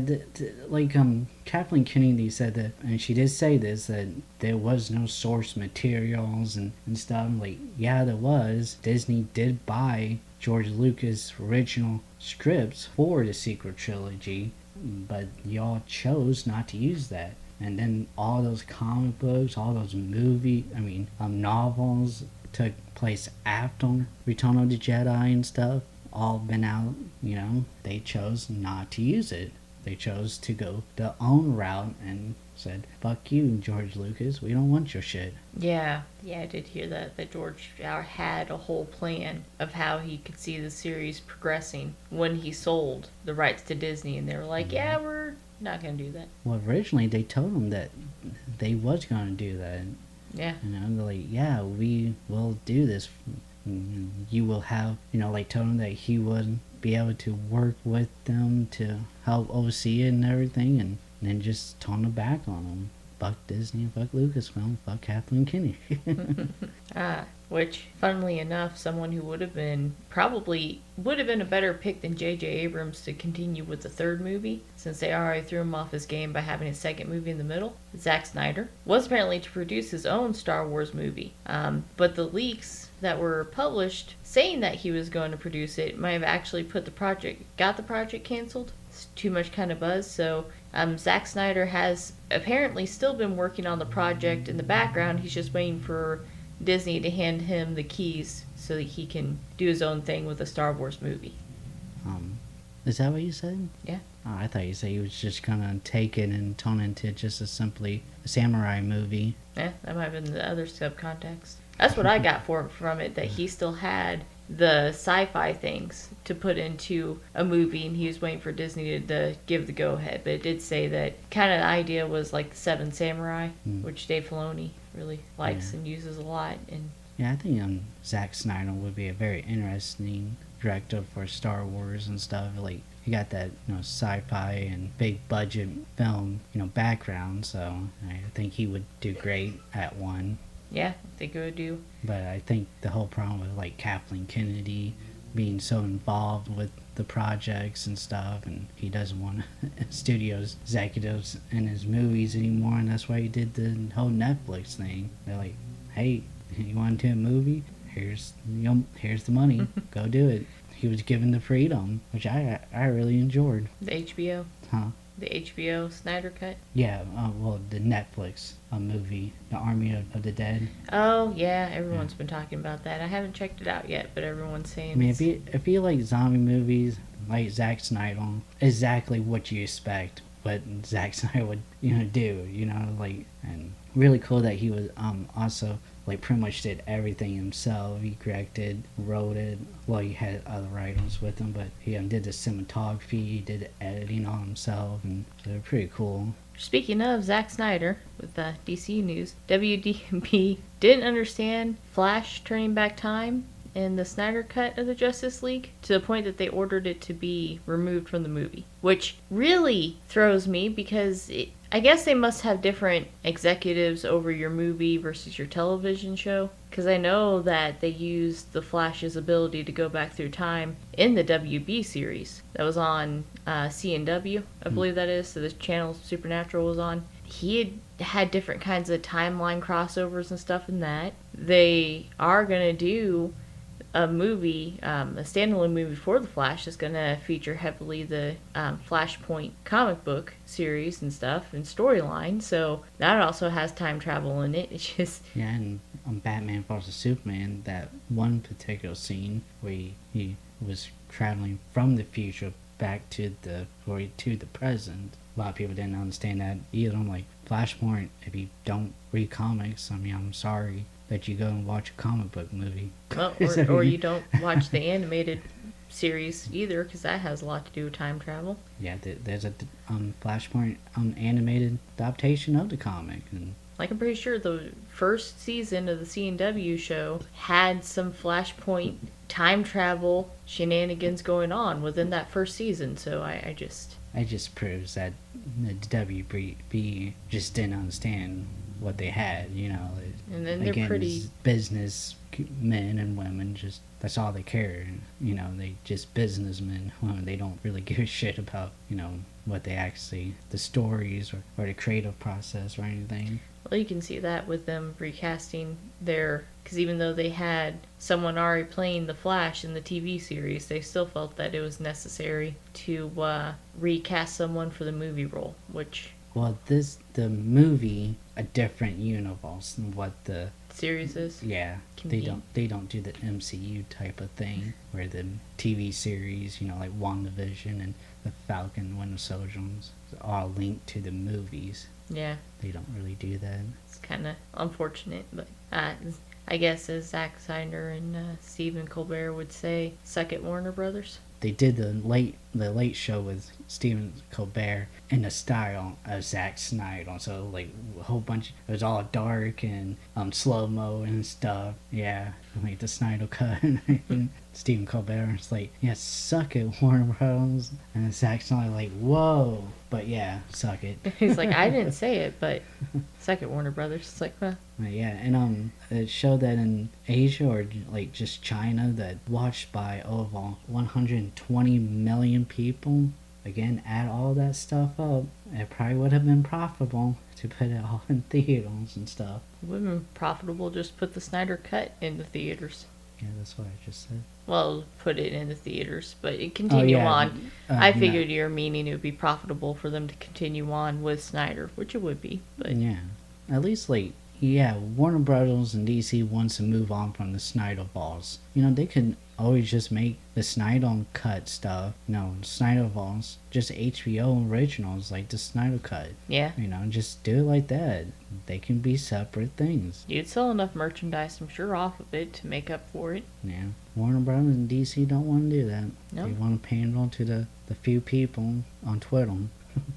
Kathleen Kennedy said that, and she did say this, that there was no source materials and stuff. Like, yeah, there was. Disney did buy George Lucas' original scripts for the sequel trilogy, but y'all chose not to use that. And then all those comic books, all those novels took place after Return of the Jedi and stuff, all been out, they chose not to use it. They chose to go their own route and said, fuck you, George Lucas, we don't want your shit. Yeah, I did hear that George had a whole plan of how he could see the series progressing when he sold the rights to Disney, and they were like, yeah, we're not going to do that. Well, originally they told him that they was going to do that. Yeah. They're like, yeah, we will do this. You will have, told him that he would be able to work with them to help oversee it and everything, and then just turn it back on them. Fuck Disney, fuck Lucasfilm, fuck Kathleen Kennedy. Which, funnily enough, someone who probably would have been a better pick than J.J. Abrams to continue with the third movie, since they already threw him off his game by having a second movie in the middle. Zack Snyder was apparently to produce his own Star Wars movie, but the leaks that were published saying that he was going to produce it might have actually got the project canceled. It's too much kind of buzz, so Zack Snyder has apparently still been working on the project in the background. He's just waiting for Disney to hand him the keys so that he can do his own thing with a Star Wars movie. Is that what you said? Yeah. Oh, I thought you said he was just gonna take it and turn it into just simply a samurai movie. Yeah, that might have been the other subcontext. That's what I got from it, that he still had the sci-fi things to put into a movie, and he was waiting for Disney to give the go-ahead. But it did say that kind of the idea was like the Seven Samurai, which Dave Filoni really likes and uses a lot. And yeah, I think Zack Snyder would be a very interesting director for Star Wars and stuff. Like he got that sci-fi and big budget film background, so I think he would do great at one. Yeah, I think it would do. But I think the whole problem with like Kathleen Kennedy being so involved with the projects and stuff, and he doesn't want studios executives in his movies anymore, and that's why he did the whole Netflix thing. They're like, hey, you want to do a movie? Here's the money. Go do it. He was given the freedom, which I really enjoyed. The HBO? Huh? The HBO Snyder Cut? Yeah, well, the Netflix movie, The Army of the Dead. Oh, yeah, everyone's been talking about that. I haven't checked it out yet, but everyone's saying I mean, if you like zombie movies, like Zack Snyder, exactly what you expect, what Zack Snyder would, do, like, and really cool that he was also like pretty much did everything himself. He directed, wrote it. Well, he had other writers with him, but he did the cinematography, he did the editing all himself, and so they're pretty cool. Speaking of Zack Snyder, with DC news, WDB didn't understand Flash turning back time in the Snyder Cut of the Justice League to the point that they ordered it to be removed from the movie, which really throws me because I guess they must have different executives over your movie versus your television show, because I know that they used the Flash's ability to go back through time in the WB series that was on CW, I believe that is, so this channel Supernatural was on. He had different kinds of timeline crossovers and stuff in that. They are going to do a movie, a standalone movie for the Flash that's going to feature heavily the Flashpoint comic book series and stuff and storyline, so that also has time travel in it. It's just and on Batman vs Superman, that one particular scene where he was traveling from the future back to the present. A lot of people didn't understand that either. I'm like, Flashpoint, if you don't read comics, I mean, I'm sorry that you go and watch a comic book movie. Well, or you don't watch the animated series either, because that has a lot to do with time travel. Yeah, there's a Flashpoint animated adaptation of the comic, and like, I'm pretty sure the first season of the CW show had some Flashpoint time travel shenanigans going on within that first season, so I just... It just proves that the WB just didn't understand what they had, And then Again, they're pretty... business men and women, just that's all they care. They just businessmen. They don't really give a shit about, what they actually, the stories or the creative process or anything. Well, you can see that with them recasting because even though they had someone already playing the Flash in the TV series, they still felt that it was necessary to recast someone for the movie role, which... Well, the movie, a different universe than what the series is. Yeah, they don't do the MCU type of thing where the TV series, like WandaVision and the Falcon and Winter Soldier, are linked to the movies. Yeah, they don't really do that. It's kind of unfortunate, but I guess as Zack Snyder and Stephen Colbert would say, suck it, Warner Brothers. They did the late show with Stephen Colbert in the style of Zack Snyder, so like a whole bunch. It was all dark and slow mo and stuff. Yeah, like the Snyder cut. And Stephen Colbert was like, "Yeah, suck it, Warner Bros." And Zack Snyder like, "Whoa." But yeah, suck it. He's like, I didn't say it, but suck it, Warner Brothers. It's like, well. Yeah, and it showed that in Asia or like just China, that watched by over 120 million people. Again, add all that stuff up, it probably would have been profitable to put it all in theaters and stuff. It would have been profitable just put the Snyder Cut in the theaters. Yeah, that's what I just said. Well, put it in the theaters, but it continue on. I figured you're meaning it would be profitable for them to continue on with Snyder, which it would be. But yeah, at least like, yeah, Warner Brothers and DC wants to move on from the Snyder balls. They can always just make the Snyder cut stuff. Snyder balls, just HBO originals like the Snyder cut. Yeah. Just do it like that. They can be separate things. You'd sell enough merchandise, I'm sure, off of it to make up for it. Yeah. Warner Brothers and DC don't want to do that. Nope. They want to pandle to the few people on Twitter.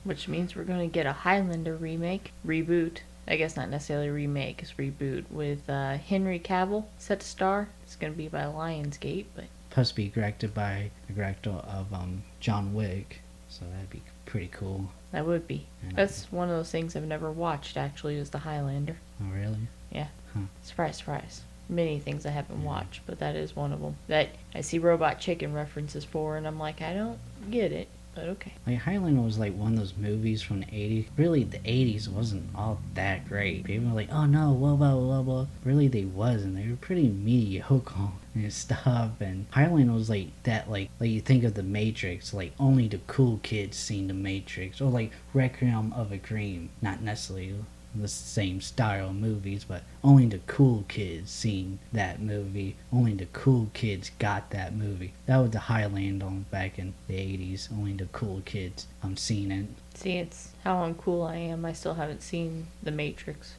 Which means we're going to get a Highlander remake, Reboot, I guess not necessarily remake, it's reboot with Henry Cavill set to star. It's going to be by Lionsgate, but Supposed to be directed by the director of John Wick, so that'd be pretty cool. that would be. And, That's one of those things I've never watched, actually, is the Highlander. oh, really? Yeah. Huh. Surprise, surprise. Many things I haven't watched, but that is one of them that I see Robot Chicken references for, and I'm like, I don't get it, but okay. Like, Highlander was like one of those movies from the 80s. Really, the 80s wasn't all that great. People were like, oh no, blah, blah, blah, blah. Really, they wasn't. They were pretty mediocre and stuff. And Highlander was like that, like you think of the Matrix, like only the cool kids seen the Matrix. Or like Requiem of a Dream. Not necessarily the same style of movies, but only the cool kids seen that movie. Only the cool kids got that movie. That was the Highlander back in the 80s. Only the cool kids seen it. See, it's how uncool I am. I still haven't seen The Matrix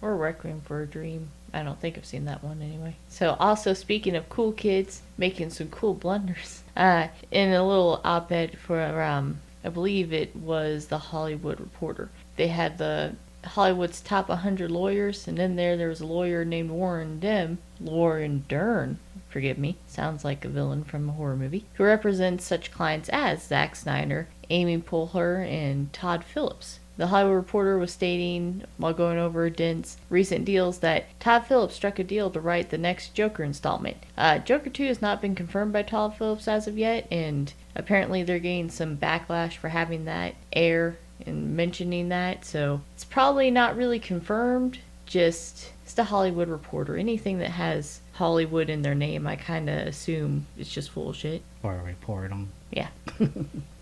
or Requiem for a Dream. I don't think I've seen that one anyway. So, also speaking of cool kids making some cool blunders, in a little op-ed for I believe it was the Hollywood Reporter. They had the Hollywood's top 100 lawyers, and in there was a lawyer named Warren Dern, forgive me, sounds like a villain from a horror movie, who represents such clients as Zack Snyder, Amy Poehler, and Todd Phillips. The Hollywood Reporter was stating, while going over Dent's recent deals, that Todd Phillips struck a deal to write the next Joker installment. Joker 2 has not been confirmed by Todd Phillips as of yet, and apparently they're getting some backlash for having that air and mentioning that, so it's probably not really confirmed. Just it's the Hollywood Reporter. Anything that has Hollywood in their name, I kind of assume it's just full of shit. Or report them. Yeah.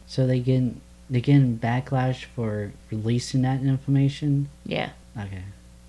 So they getting backlash for releasing that information? Yeah. Okay.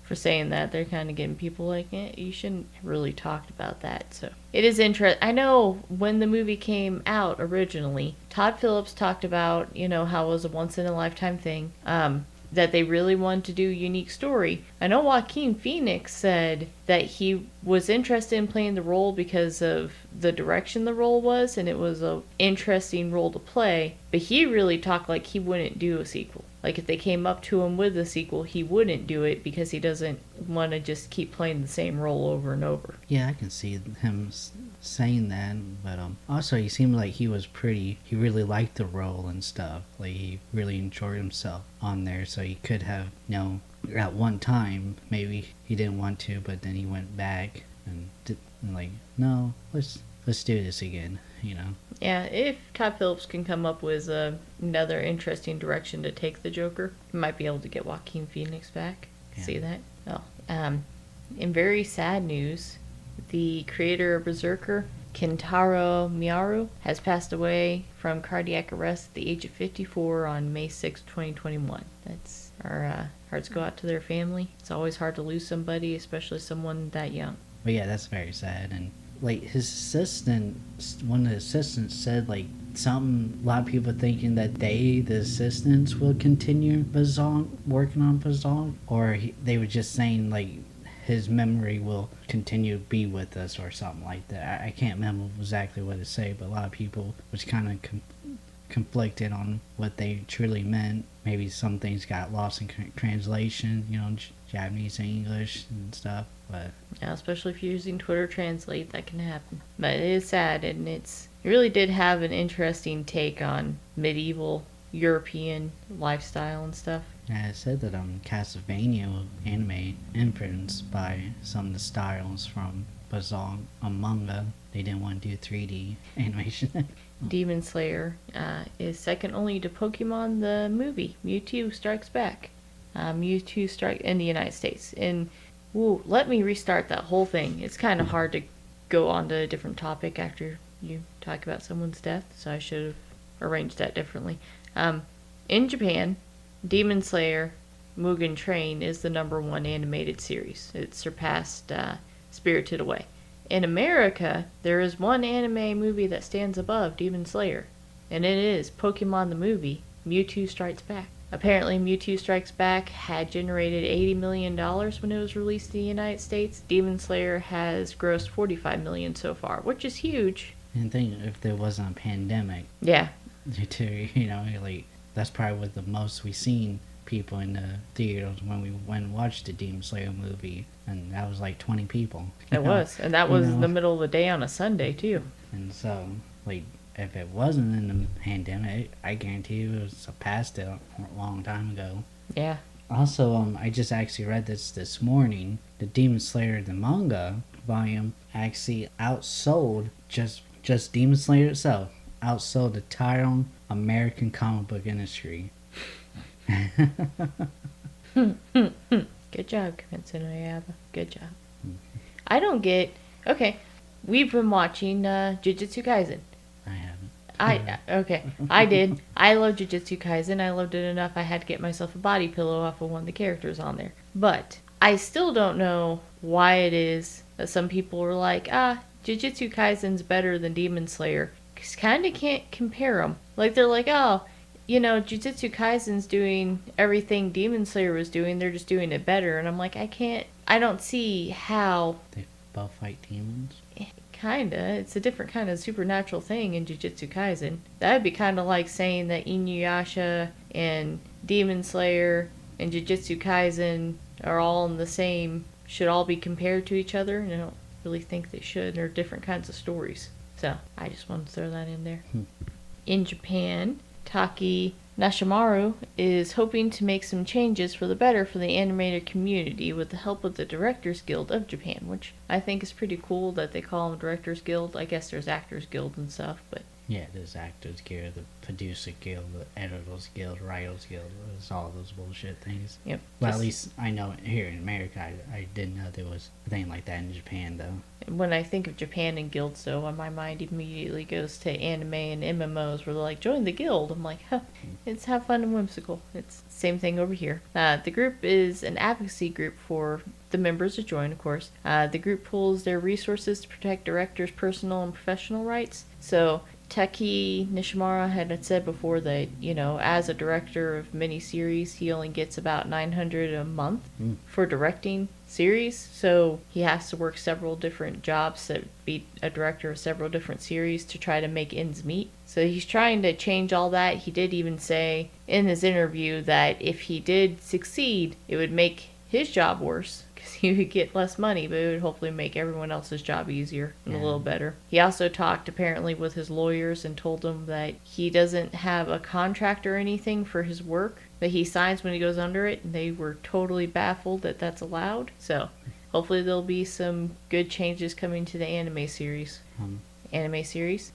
For saying that, they're kind of getting people like, you shouldn't have really talked about that. So it is interesting. I know when the movie came out originally, Todd Phillips talked about, how it was a once-in-a-lifetime thing, that they really wanted to do a unique story. I know Joaquin Phoenix said that he was interested in playing the role because of the direction the role was, and it was an interesting role to play, but he really talked like he wouldn't do a sequel. Like, if they came up to him with a sequel, he wouldn't do it because he doesn't want to just keep playing the same role over and over. Yeah, I can see him saying that, but also he seemed like he really liked the role and stuff. Like, he really enjoyed himself on there, so he could have, at one time, maybe he didn't want to, but then he went back and no, let's do this again, Yeah, if Todd Phillips can come up with another interesting direction to take the Joker, he might be able to get Joaquin Phoenix back. Yeah. See that? Oh. In very sad news, the creator of Berserker, Kentaro Miyaru, has passed away from cardiac arrest at the age of 54 on May 6, 2021. That's our hearts go out to their family. It's always hard to lose somebody, especially someone that young. But yeah, that's very sad. And like his assistant, one of the assistants said like something, a lot of people thinking that the assistants will continue working on Bazong, or they were just saying like his memory will continue to be with us or something like that. I can't remember exactly what to say, but a lot of people was kind of conflicted on what they truly meant. Maybe some things got lost in translation, Japanese and English and stuff. But yeah, especially if you're using Twitter Translate, that can happen. But it is sad, and it really did have an interesting take on medieval European lifestyle and stuff. yeah, it said that Castlevania anime influenced by some of the styles from Bazong on manga. They didn't want to do 3D animation. Demon Slayer is second only to Pokemon the movie, Mewtwo Strikes Back. Mewtwo Strike in the United States. And let me restart that whole thing. It's kind of hard to go on to a different topic after you talk about someone's death, so I should have arranged that differently. In Japan, Demon Slayer Mugen Train is the #1 animated series. It surpassed Spirited Away. In America, there is one anime movie that stands above Demon Slayer, and it is Pokemon the movie, Mewtwo Strikes Back. Apparently, Mewtwo Strikes Back had generated $80 million when it was released in the United States. Demon Slayer has grossed $45 million so far, which is huge. And think if there wasn't a pandemic. Yeah. That's probably what the most we've seen people in the theaters when we went and watched the Demon Slayer movie, and that was like 20 people. It was, and that was know? the middle of the day on a Sunday too. And so, like, if it wasn't in the pandemic, I guarantee you it was past it a long time ago. Yeah. Also, I just actually read this morning. The Demon Slayer, the manga volume, actually outsold just Demon Slayer itself. Outsold the entire American comic book industry. Good job, Vincent Oyaba. Good job. I don't get... Okay, we've been watching Jujutsu Kaisen. I haven't. Okay, I did. I love Jujutsu Kaisen. I loved it enough I had to get myself a body pillow off of one of the characters on there. But I still don't know why it is that some people are like, Jujutsu Kaisen's better than Demon Slayer. Because kind of can't compare them. Like, they're like, oh, you know, Jujutsu Kaisen's doing everything Demon Slayer was doing. They're just doing it better. And I'm like, I don't see how... They both fight demons? Kinda. It's a different kind of supernatural thing in Jujutsu Kaisen. That would be kind of like saying that Inuyasha and Demon Slayer and Jujutsu Kaisen are all in the same... should all be compared to each other. And I don't really think they should. They're different kinds of stories. So, I just wanted to throw that in there. In Japan, Taki Nashimaru is hoping to make some changes for the better for the animator community with the help of the Directors Guild of Japan, which I think is pretty cool that they call them Directors Guild. I guess there's Actors Guild and stuff, but... Yeah, there's Actors Guild, the Producer Guild, the Editors Guild, Writers Guild. There's all those bullshit things. Yep. Well, at least I know here in America, I didn't know there was a thing like that in Japan, though. When I think of Japan and guilds, though, my mind immediately goes to anime and MMOs where they're like, join the guild. I'm like, huh, it's have fun and whimsical. It's the same thing over here. The group is an advocacy group for the members to join, of course. The group pools their resources to protect directors' personal and professional rights. So Taki Nishimura had said before that, you know, as a director of miniseries, he only gets about $900 a month for directing series. So he has to work several different jobs to be a director of several different series to try to make ends meet. So he's trying to change all that. He did even say in his interview that if he did succeed, it would make his job worse. He would get less money, but it would hopefully make everyone else's job easier and a little better. He also talked apparently with his lawyers and told them that he doesn't have a contract or anything for his work that he signs when he goes under it, and they were totally baffled that that's allowed. So hopefully there'll be some good changes coming to the anime series. Anime series,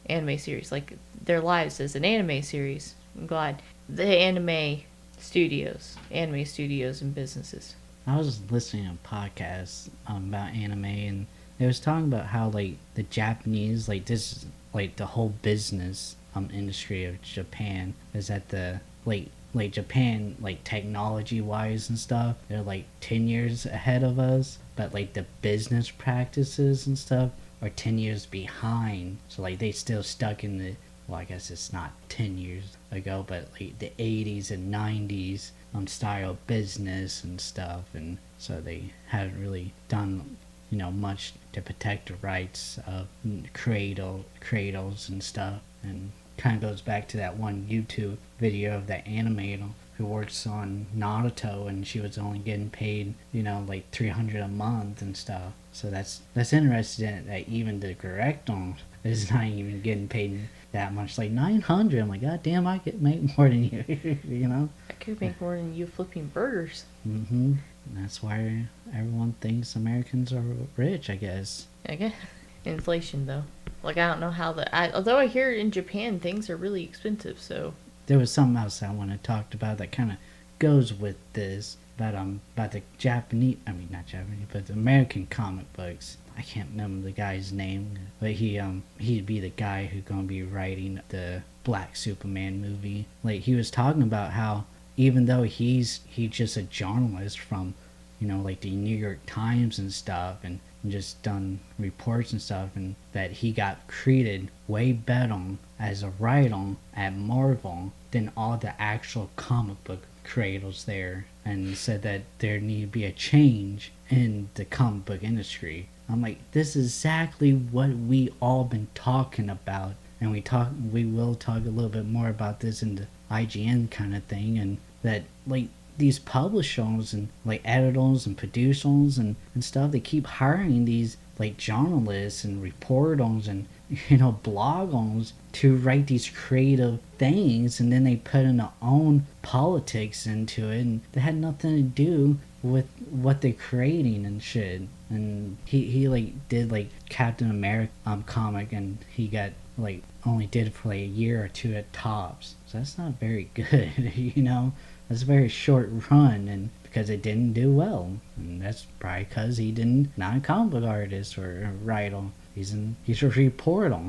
like their lives as an anime series. I'm glad. The anime studios and businesses. I was listening to podcasts about anime, and they was talking about how, like, the Japanese, like, this, like, the whole business industry of Japan is at the, like Japan, like, technology-wise and stuff, they're, like, 10 years ahead of us, but, like, the business practices and stuff are 10 years behind. So, like, they still stuck in the, well, I guess it's not 10 years ago, but, like, the 80s and 90s style business and stuff, and so they haven't really done, you know, much to protect the rights of cradles and stuff. And kind of goes back to that one YouTube video of that animator who works on Naruto, and she was only getting paid, you know, like $300 a month and stuff. So that's interesting that even the director is not even getting paid that much, like $900. I'm like, God damn, I could make more than you, you know? I could make more than you flipping burgers. That's why everyone thinks Americans are rich, I guess. I guess. Inflation, though. Like, I don't know how although I hear in Japan things are really expensive, so. There was something else I want to talk about that kind of goes with this, about the but the American comic books. I can't remember the guy's name, but he'd be the guy who's gonna be writing the Black Superman movie. Like, he was talking about how even though he's just a journalist from, you know, like the New York Times and stuff, and just done reports and stuff, and that he got treated way better as a writer at Marvel than all the actual comic book creators there, and said that there need to be a change in the comic book industry. I'm like, this is exactly what we all been talking about, and we will talk a little bit more about this in the IGN kind of thing, and that, like, these publishers and like editors and producers and stuff, they keep hiring these like journalists and reporters and bloggers to write these creative things, and then they put in their own politics into it, and they had nothing to do with what they're creating and shit. And he like did like Captain America comic, and he got like only did it for like a year or two at tops, so that's not very good. That's a very short run, and because it didn't do well, and that's probably because he didn't not a comic book artist or a writer. He's a reporter.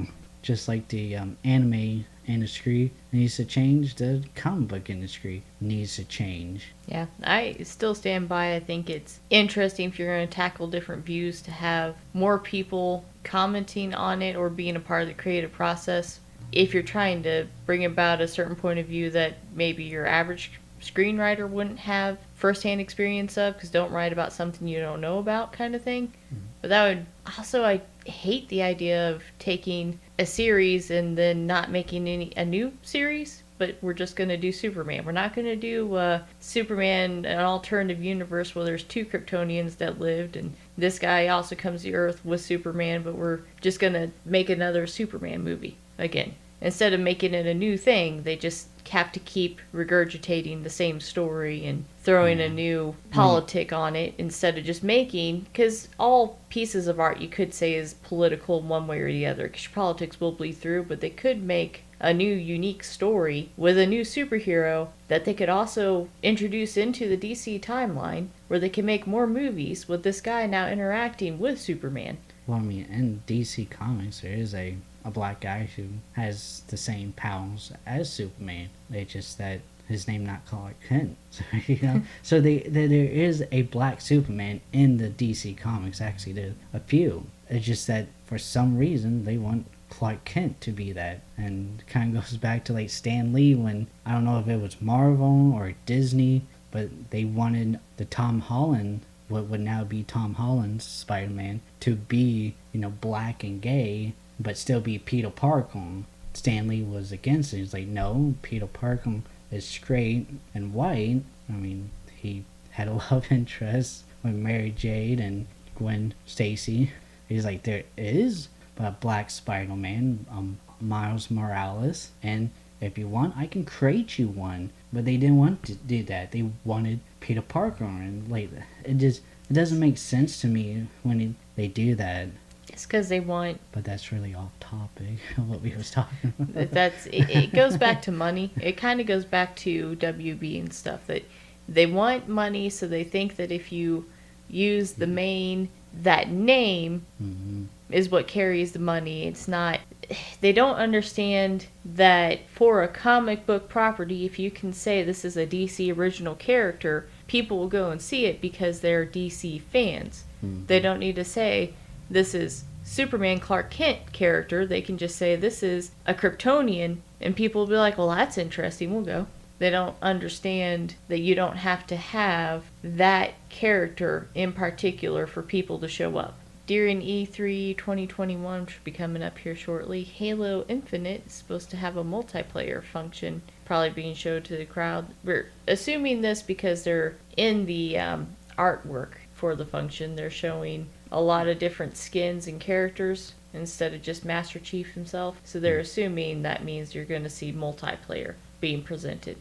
Just like the anime industry needs to change, the comic book industry needs to change. Yeah, I still stand by. I think it's interesting if you're going to tackle different views to have more people commenting on it or being a part of the creative process. If you're trying to bring about a certain point of view that maybe your average screenwriter wouldn't have firsthand experience of, because don't write about something you don't know about, kind of thing. But that would also, I hate the idea of taking a series and then not making a new series, but we're just going to do Superman. We're not going to do Superman, an alternative universe where there's two Kryptonians that lived, and this guy also comes to Earth with Superman, but we're just going to make another Superman movie again. Instead of making it a new thing, they just have to keep regurgitating the same story and throwing a new politic on it instead of just making, because all pieces of art you could say is political one way or the other, because your politics will bleed through, but they could make a new unique story with a new superhero that they could also introduce into the DC timeline, where they can make more movies with this guy now interacting with Superman. Well, I mean, in DC Comics, there is a black guy who has the same powers as Superman. It's just that his name not Clark Kent. So there is a black Superman in the DC Comics. Actually, there's a few. It's just that for some reason they want Clark Kent to be that, and kind of goes back to like Stan Lee, when I don't know if it was Marvel or Disney, but they wanted the Tom Holland, what would now be Tom Holland's Spider-Man, to be black and gay, but still be Peter Parker. Stan Lee was against it. He's like, no, Peter Parker is straight and white. I mean, he had a love interest with Mary Jade and Gwen Stacy. He's like, there is a black Spider-Man, Miles Morales, and if you want, I can create you one. But they didn't want to do that. They wanted Peter Parker, and like, it doesn't make sense to me when they do that. It's because they want... But that's really off topic of what we was talking about. It goes back to money. It kind of goes back to WB and stuff. That they want money, so they think that if you use the main, that name is what carries the money. It's not... They don't understand that for a comic book property, if you can say this is a DC original character, people will go and see it because they're DC fans. They don't need to say... this is Superman Clark Kent character. They can just say this is a Kryptonian, and people will be like, well, that's interesting, we'll go. They don't understand that you don't have to have that character in particular for people to show up. During E3 2021, which will be coming up here shortly, Halo Infinite is supposed to have a multiplayer function probably being showed to the crowd. We're assuming this because they're in the artwork for the function. They're showing a lot of different skins and characters instead of just Master Chief himself. So they're assuming that means you're going to see multiplayer being presented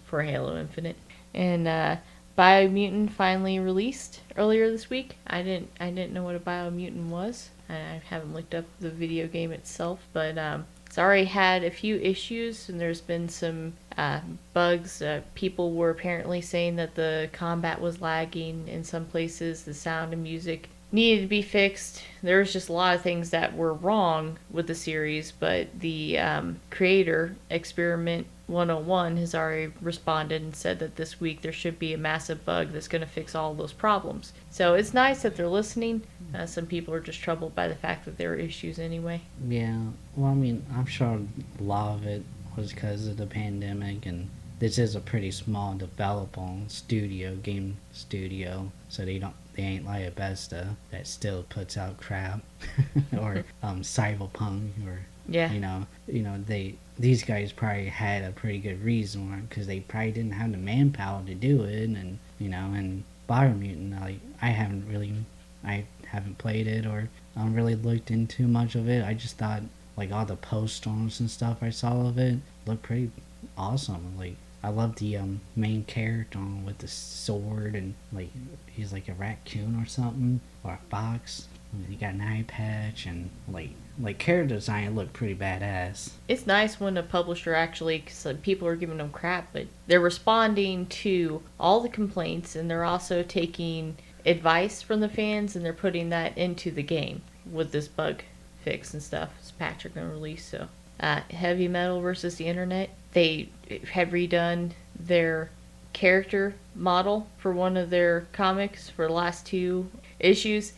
for Halo Infinite. And Biomutant finally released earlier this week. I didn't know what a Biomutant was. I haven't looked up the video game itself, but it's already had a few issues, and there's been some bugs. People were apparently saying that the combat was lagging in some places. The sound and music needed to be fixed. There was just a lot of things that were wrong with the series, but the creator, Experiment 101, has already responded and said that this week there should be a massive bug that's going to fix all those problems. So it's nice that they're listening. Some people are just troubled by the fact that there are issues anyway. Yeah, well, I mean, I'm sure a lot of it was because of the pandemic, and this is a pretty small developing game studio, so they ain't like Bethesda that still puts out crap or Cyberpunk or Yeah. These guys probably had a pretty good reason why, because they probably didn't have the manpower to do it, and Biomutant, like I haven't played it or really looked into much of it. I just thought like all the post-ons and stuff I saw of it looked pretty awesome. Like I love the main character with the sword, and like he's like a raccoon or something, or a fox. He got an eye patch, and like character design looked pretty badass. It's nice when a publisher actually, because people are giving them crap, but they're responding to all the complaints, and they're also taking advice from the fans, and they're putting that into the game with this bug fix and stuff. This patch are going to release. So Heavy Metal versus the Internet, they have redone their character model for one of their comics for the last 2 issues.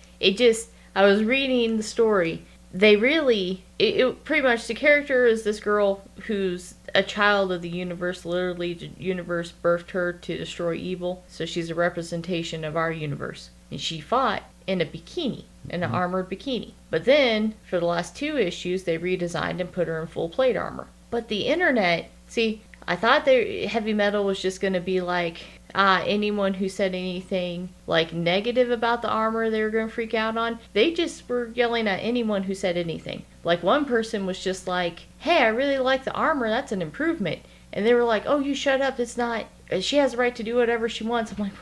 I was reading the story. They really, it pretty much, the character is this girl who's a child of the universe. Literally, the universe birthed her to destroy evil. So she's a representation of our universe. And she fought in a bikini, in an armored bikini. But then, for the last 2 issues, they redesigned and put her in full plate armor. But the Internet, see, I thought Heavy Metal was just going to be like, anyone who said anything like negative about the armor they were going to freak out on. They just were yelling at anyone who said anything. Like one person was just like, hey, I really like the armor, that's an improvement. And they were like, oh, you shut up, it's not, she has the right to do whatever she wants. I'm like,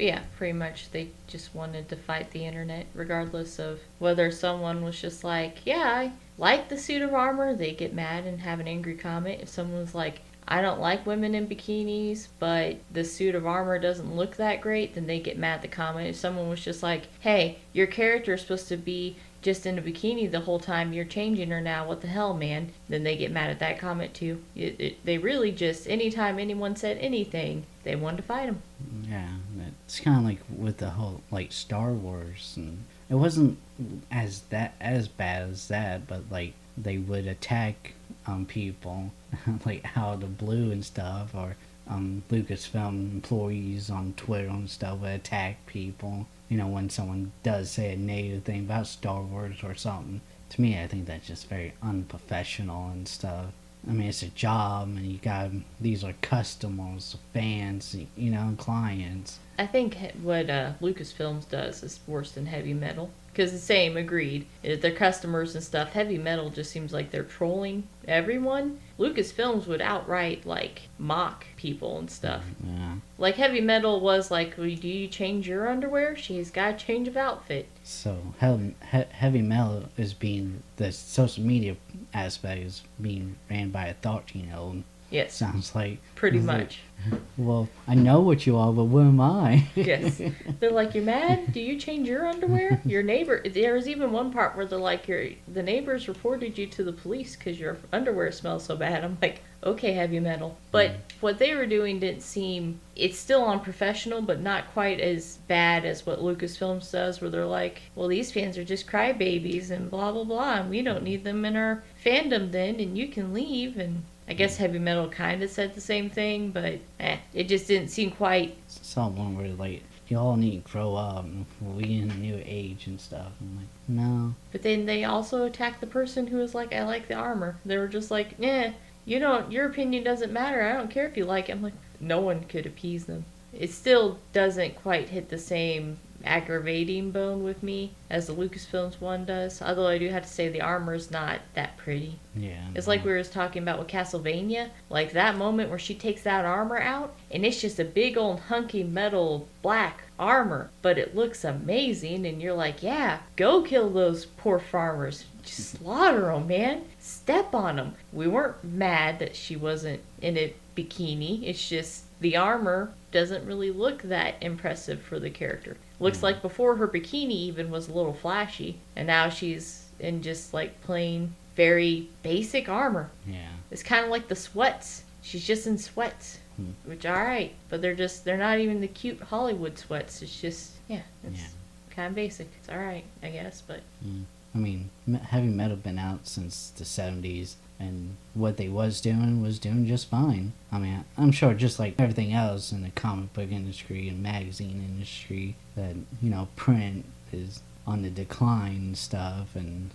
yeah, pretty much they just wanted to fight the Internet regardless of whether someone was just like, yeah, I like the suit of armor. They get mad and have an angry comment. If someone was like, I don't like women in bikinis, but the suit of armor doesn't look that great, then they get mad at the comment. If someone was just like, hey, your character is supposed to be just in a bikini the whole time, you're changing her now, what the hell, man? Then they get mad at that comment too. They really just, anytime anyone said anything, they wanted to fight them. Yeah, it's kind of like with the whole, like, Star Wars, and it wasn't as bad as that, but like they would attack people like out of the blue and stuff, or Lucasfilm employees on Twitter and stuff would attack people, when someone does say a negative thing about Star Wars or something. To me, I think that's just very unprofessional and stuff. I mean, it's a job, and these are customers, fans, clients. I think what Lucasfilms does is worse than Heavy Metal. Because the same, agreed. Their customers and stuff. Heavy Metal just seems like they're trolling everyone. Lucasfilms would outright, like, mock people and stuff. Yeah. Like, Heavy Metal was like, well, do you change your underwear? She's got a change of outfit. So, Heavy Metal is the social media aspect is being ran by a 13-year-old. Yes. Sounds like. Pretty much. Well, I know what you are, but what am I? Yes. They're like, you're mad? Do you change your underwear? Your neighbor... There was even one part where they're like, the neighbors reported you to the police because your underwear smells so bad. I'm like, okay, Heavy Metal. But what they were doing didn't seem... It's still unprofessional, but not quite as bad as what Lucasfilms does, where they're like, well, these fans are just crybabies and blah, blah, blah, and we don't need them in our fandom then, and you can leave, and... I guess Heavy Metal kind of said the same thing, but it just didn't seem quite... Someone where, like, you all need to grow up, and we in a new age and stuff. I'm like, no. But then they also attacked the person who was like, I like the armor. They were just like, your opinion doesn't matter. I don't care if you like it. I'm like, no one could appease them. It still doesn't quite hit the same aggravating bone with me as the Lucasfilms one does, although I do have to say the armor's not that pretty. Yeah. It's like we were talking about with Castlevania, like that moment where she takes that armor out and it's just a big old hunky metal black armor, but it looks amazing, and you're like, yeah, go kill those poor farmers, just slaughter them, man, step on them. We weren't mad that she wasn't in a bikini, it's just the armor doesn't really look that impressive for the character. Looks like before her bikini even was a little flashy, and now she's in just like plain, very basic armor. Yeah. It's kind of like the sweats. She's just in sweats, which alright, but they're not even the cute Hollywood sweats. It's just, it's kind of basic. It's alright, I guess, but... I mean, Heavy Metal been out since the 70s, and what they was doing just fine. I mean, I'm sure just like everything else in the comic book industry and magazine industry, that, print is on the decline and stuff, and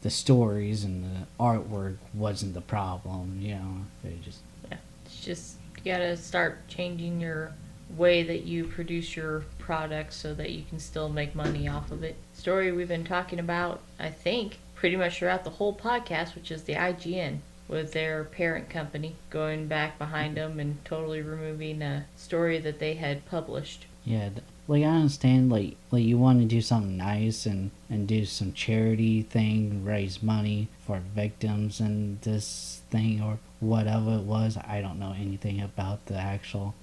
the stories and the artwork wasn't the problem. They just It's just you gotta start changing your way that you produce your products so that you can still make money off of it. Story we've been talking about, I think, pretty much throughout the whole podcast, which is the IGN with their parent company going back behind them and totally removing a story that they had published. Yeah, like I understand, like you want to do something nice and do some charity thing, raise money for victims and this thing or whatever it was. I don't know anything about the actual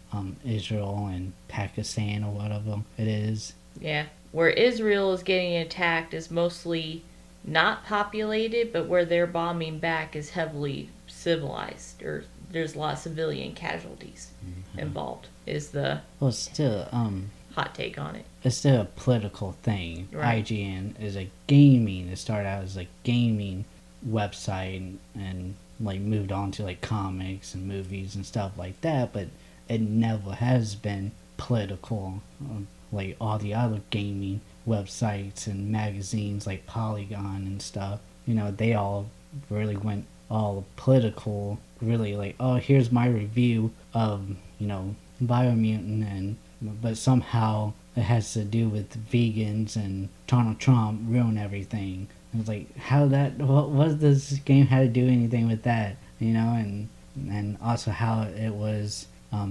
Israel and Pakistan or whatever it is. Yeah, where Israel is getting attacked is mostly not populated, but where they're bombing back is heavily civilized, or there's a lot of civilian casualties involved. Is the Well, it's still hot take on it. it's still a political thing. Right. IGN is a gaming. It started out as a gaming website and like moved on to like comics and movies and stuff like that. But it never has been political, like all the other gaming websites and magazines like Polygon and stuff. They all really went all political. Really like, oh, here's my review of Biomutant, and but somehow it has to do with vegans and Donald Trump ruin everything. It's like, what does this game have to do anything with that? And also how it was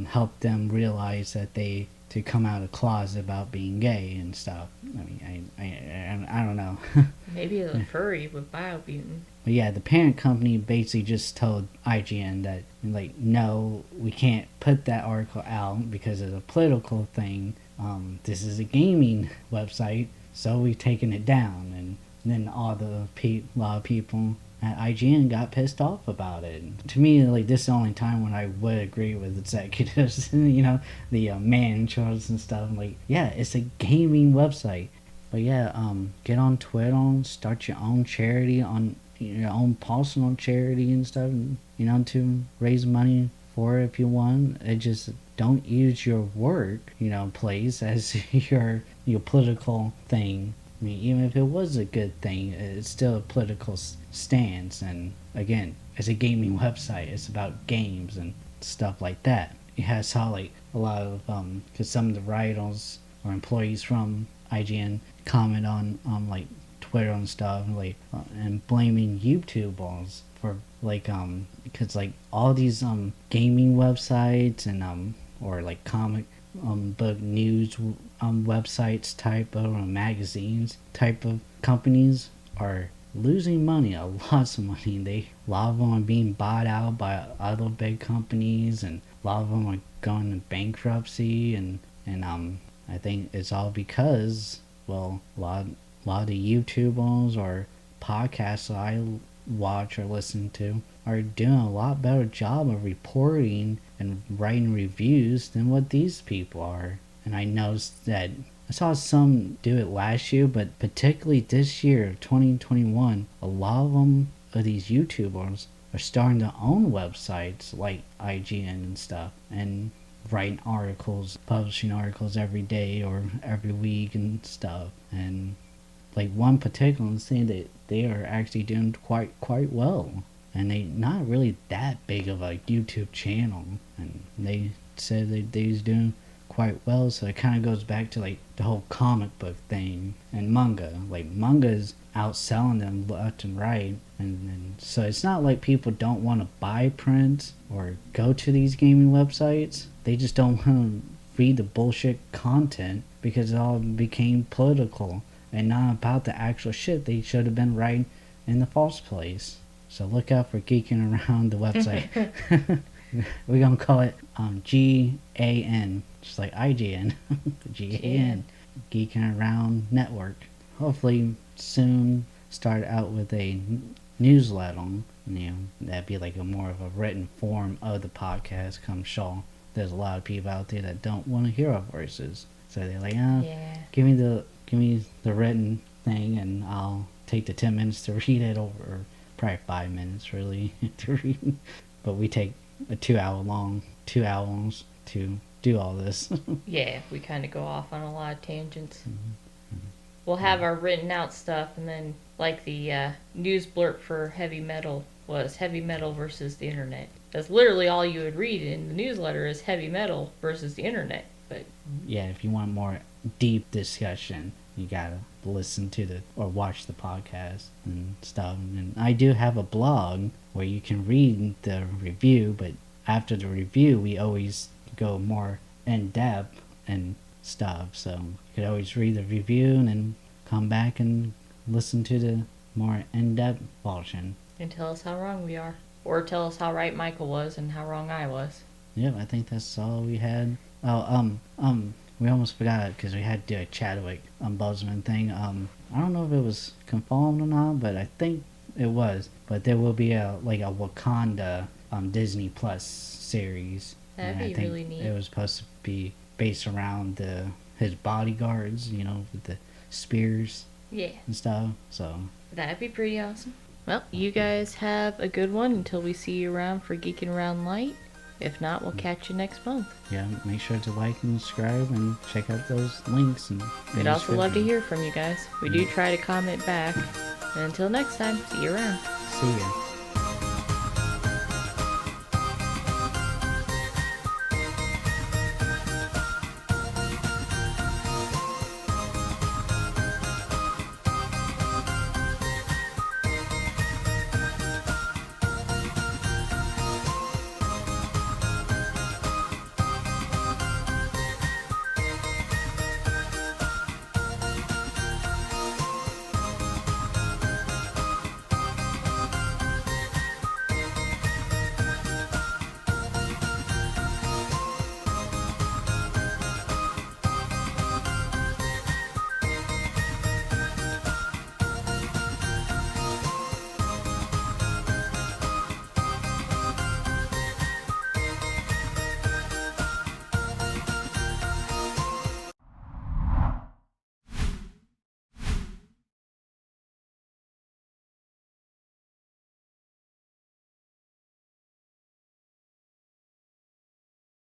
helped them realize that they to come out of the closet about being gay and stuff. I mean, I don't know. Maybe a furry with Biomutant. But yeah, the parent company basically just told IGN that, like, no, we can't put that article out because of a political thing. This is a gaming website, so we've taken it down. And then a lot of people at IGN got pissed off about it. To me, like, this is the only time when I would agree with executives, the managers and stuff. I'm like, yeah, it's a gaming website. But yeah, get on Twitter, start your own charity, on your own personal charity and stuff, to raise money for it if you want. It just don't use your work, place as your political thing. I mean, even if it was a good thing, it's still a political stance. And again, it's a gaming website. It's about games and stuff like that. I saw like a lot of because some of the writers or employees from IGN comment on like Twitter and stuff, like and blaming YouTubers for like because like all these gaming websites and or like comic book news websites type of magazines type of companies are losing money, lots of money. A lot of them are being bought out by other big companies, and a lot of them are going to bankruptcy, and I think it's all because, well, a lot of the YouTubers or podcasts that I watch or listen to are doing a lot better job of reporting and writing reviews than what these people are. And I noticed that I saw some do it last year, but particularly this year, 2021, a lot of these YouTubers are starting their own websites like IGN and stuff, and writing articles, publishing articles every day or every week and stuff. And like one particular saying that they are actually doing quite well, and they not really that big of a YouTube channel, and they said that they was doing quite well. So it kind of goes back to like the whole comic book thing and manga. Like manga's outselling them left and right, and so it's not like people don't want to buy prints or go to these gaming websites. They just don't want to read the bullshit content because it all became political and not about the actual shit they should have been writing in the first place. So look out for Geeking Around the website. We're gonna call it GAN, just like IGN. GAN, Geeking Around Network. Hopefully soon start out with a newsletter. That'd be like a more of a written form of the podcast. Come show there's a lot of people out there that don't want to hear our voices, so they're like, give me the written thing, and I'll take the 10 minutes to read it, or probably 5 minutes really to read. But we take a 2 hours to do all this. Yeah, we kind of go off on a lot of tangents. we'll have our written out stuff, and then like the news blurb for heavy metal was heavy metal versus the internet. That's literally all you would read in the newsletter is heavy metal versus the internet. But yeah, if you want more deep discussion, you gotta listen to or watch the podcast and stuff. And I do have a blog where you can read the review, but after the review, we always go more in depth and stuff. So you could always read the review and then come back and listen to the more in depth portion. And tell us how wrong we are, or tell us how right Michael was and how wrong I was. Yeah, I think that's all we had. Oh, we almost forgot it because we had to do a Chadwick ombudsman thing. I don't know if it was confirmed or not, but I think it was. But there will be a Wakanda Disney Plus series. That'd be really neat. It was supposed to be based around his bodyguards, with the spears. Yeah. And stuff. So that'd be pretty awesome. Well, you guys have a good one until we see you around for Geeking Around Light. If not, we'll catch you next month. Yeah, make sure to like and subscribe and check out those links. And we'd also love to hear from you guys. We do try to comment back. And until next time, see you around. See ya.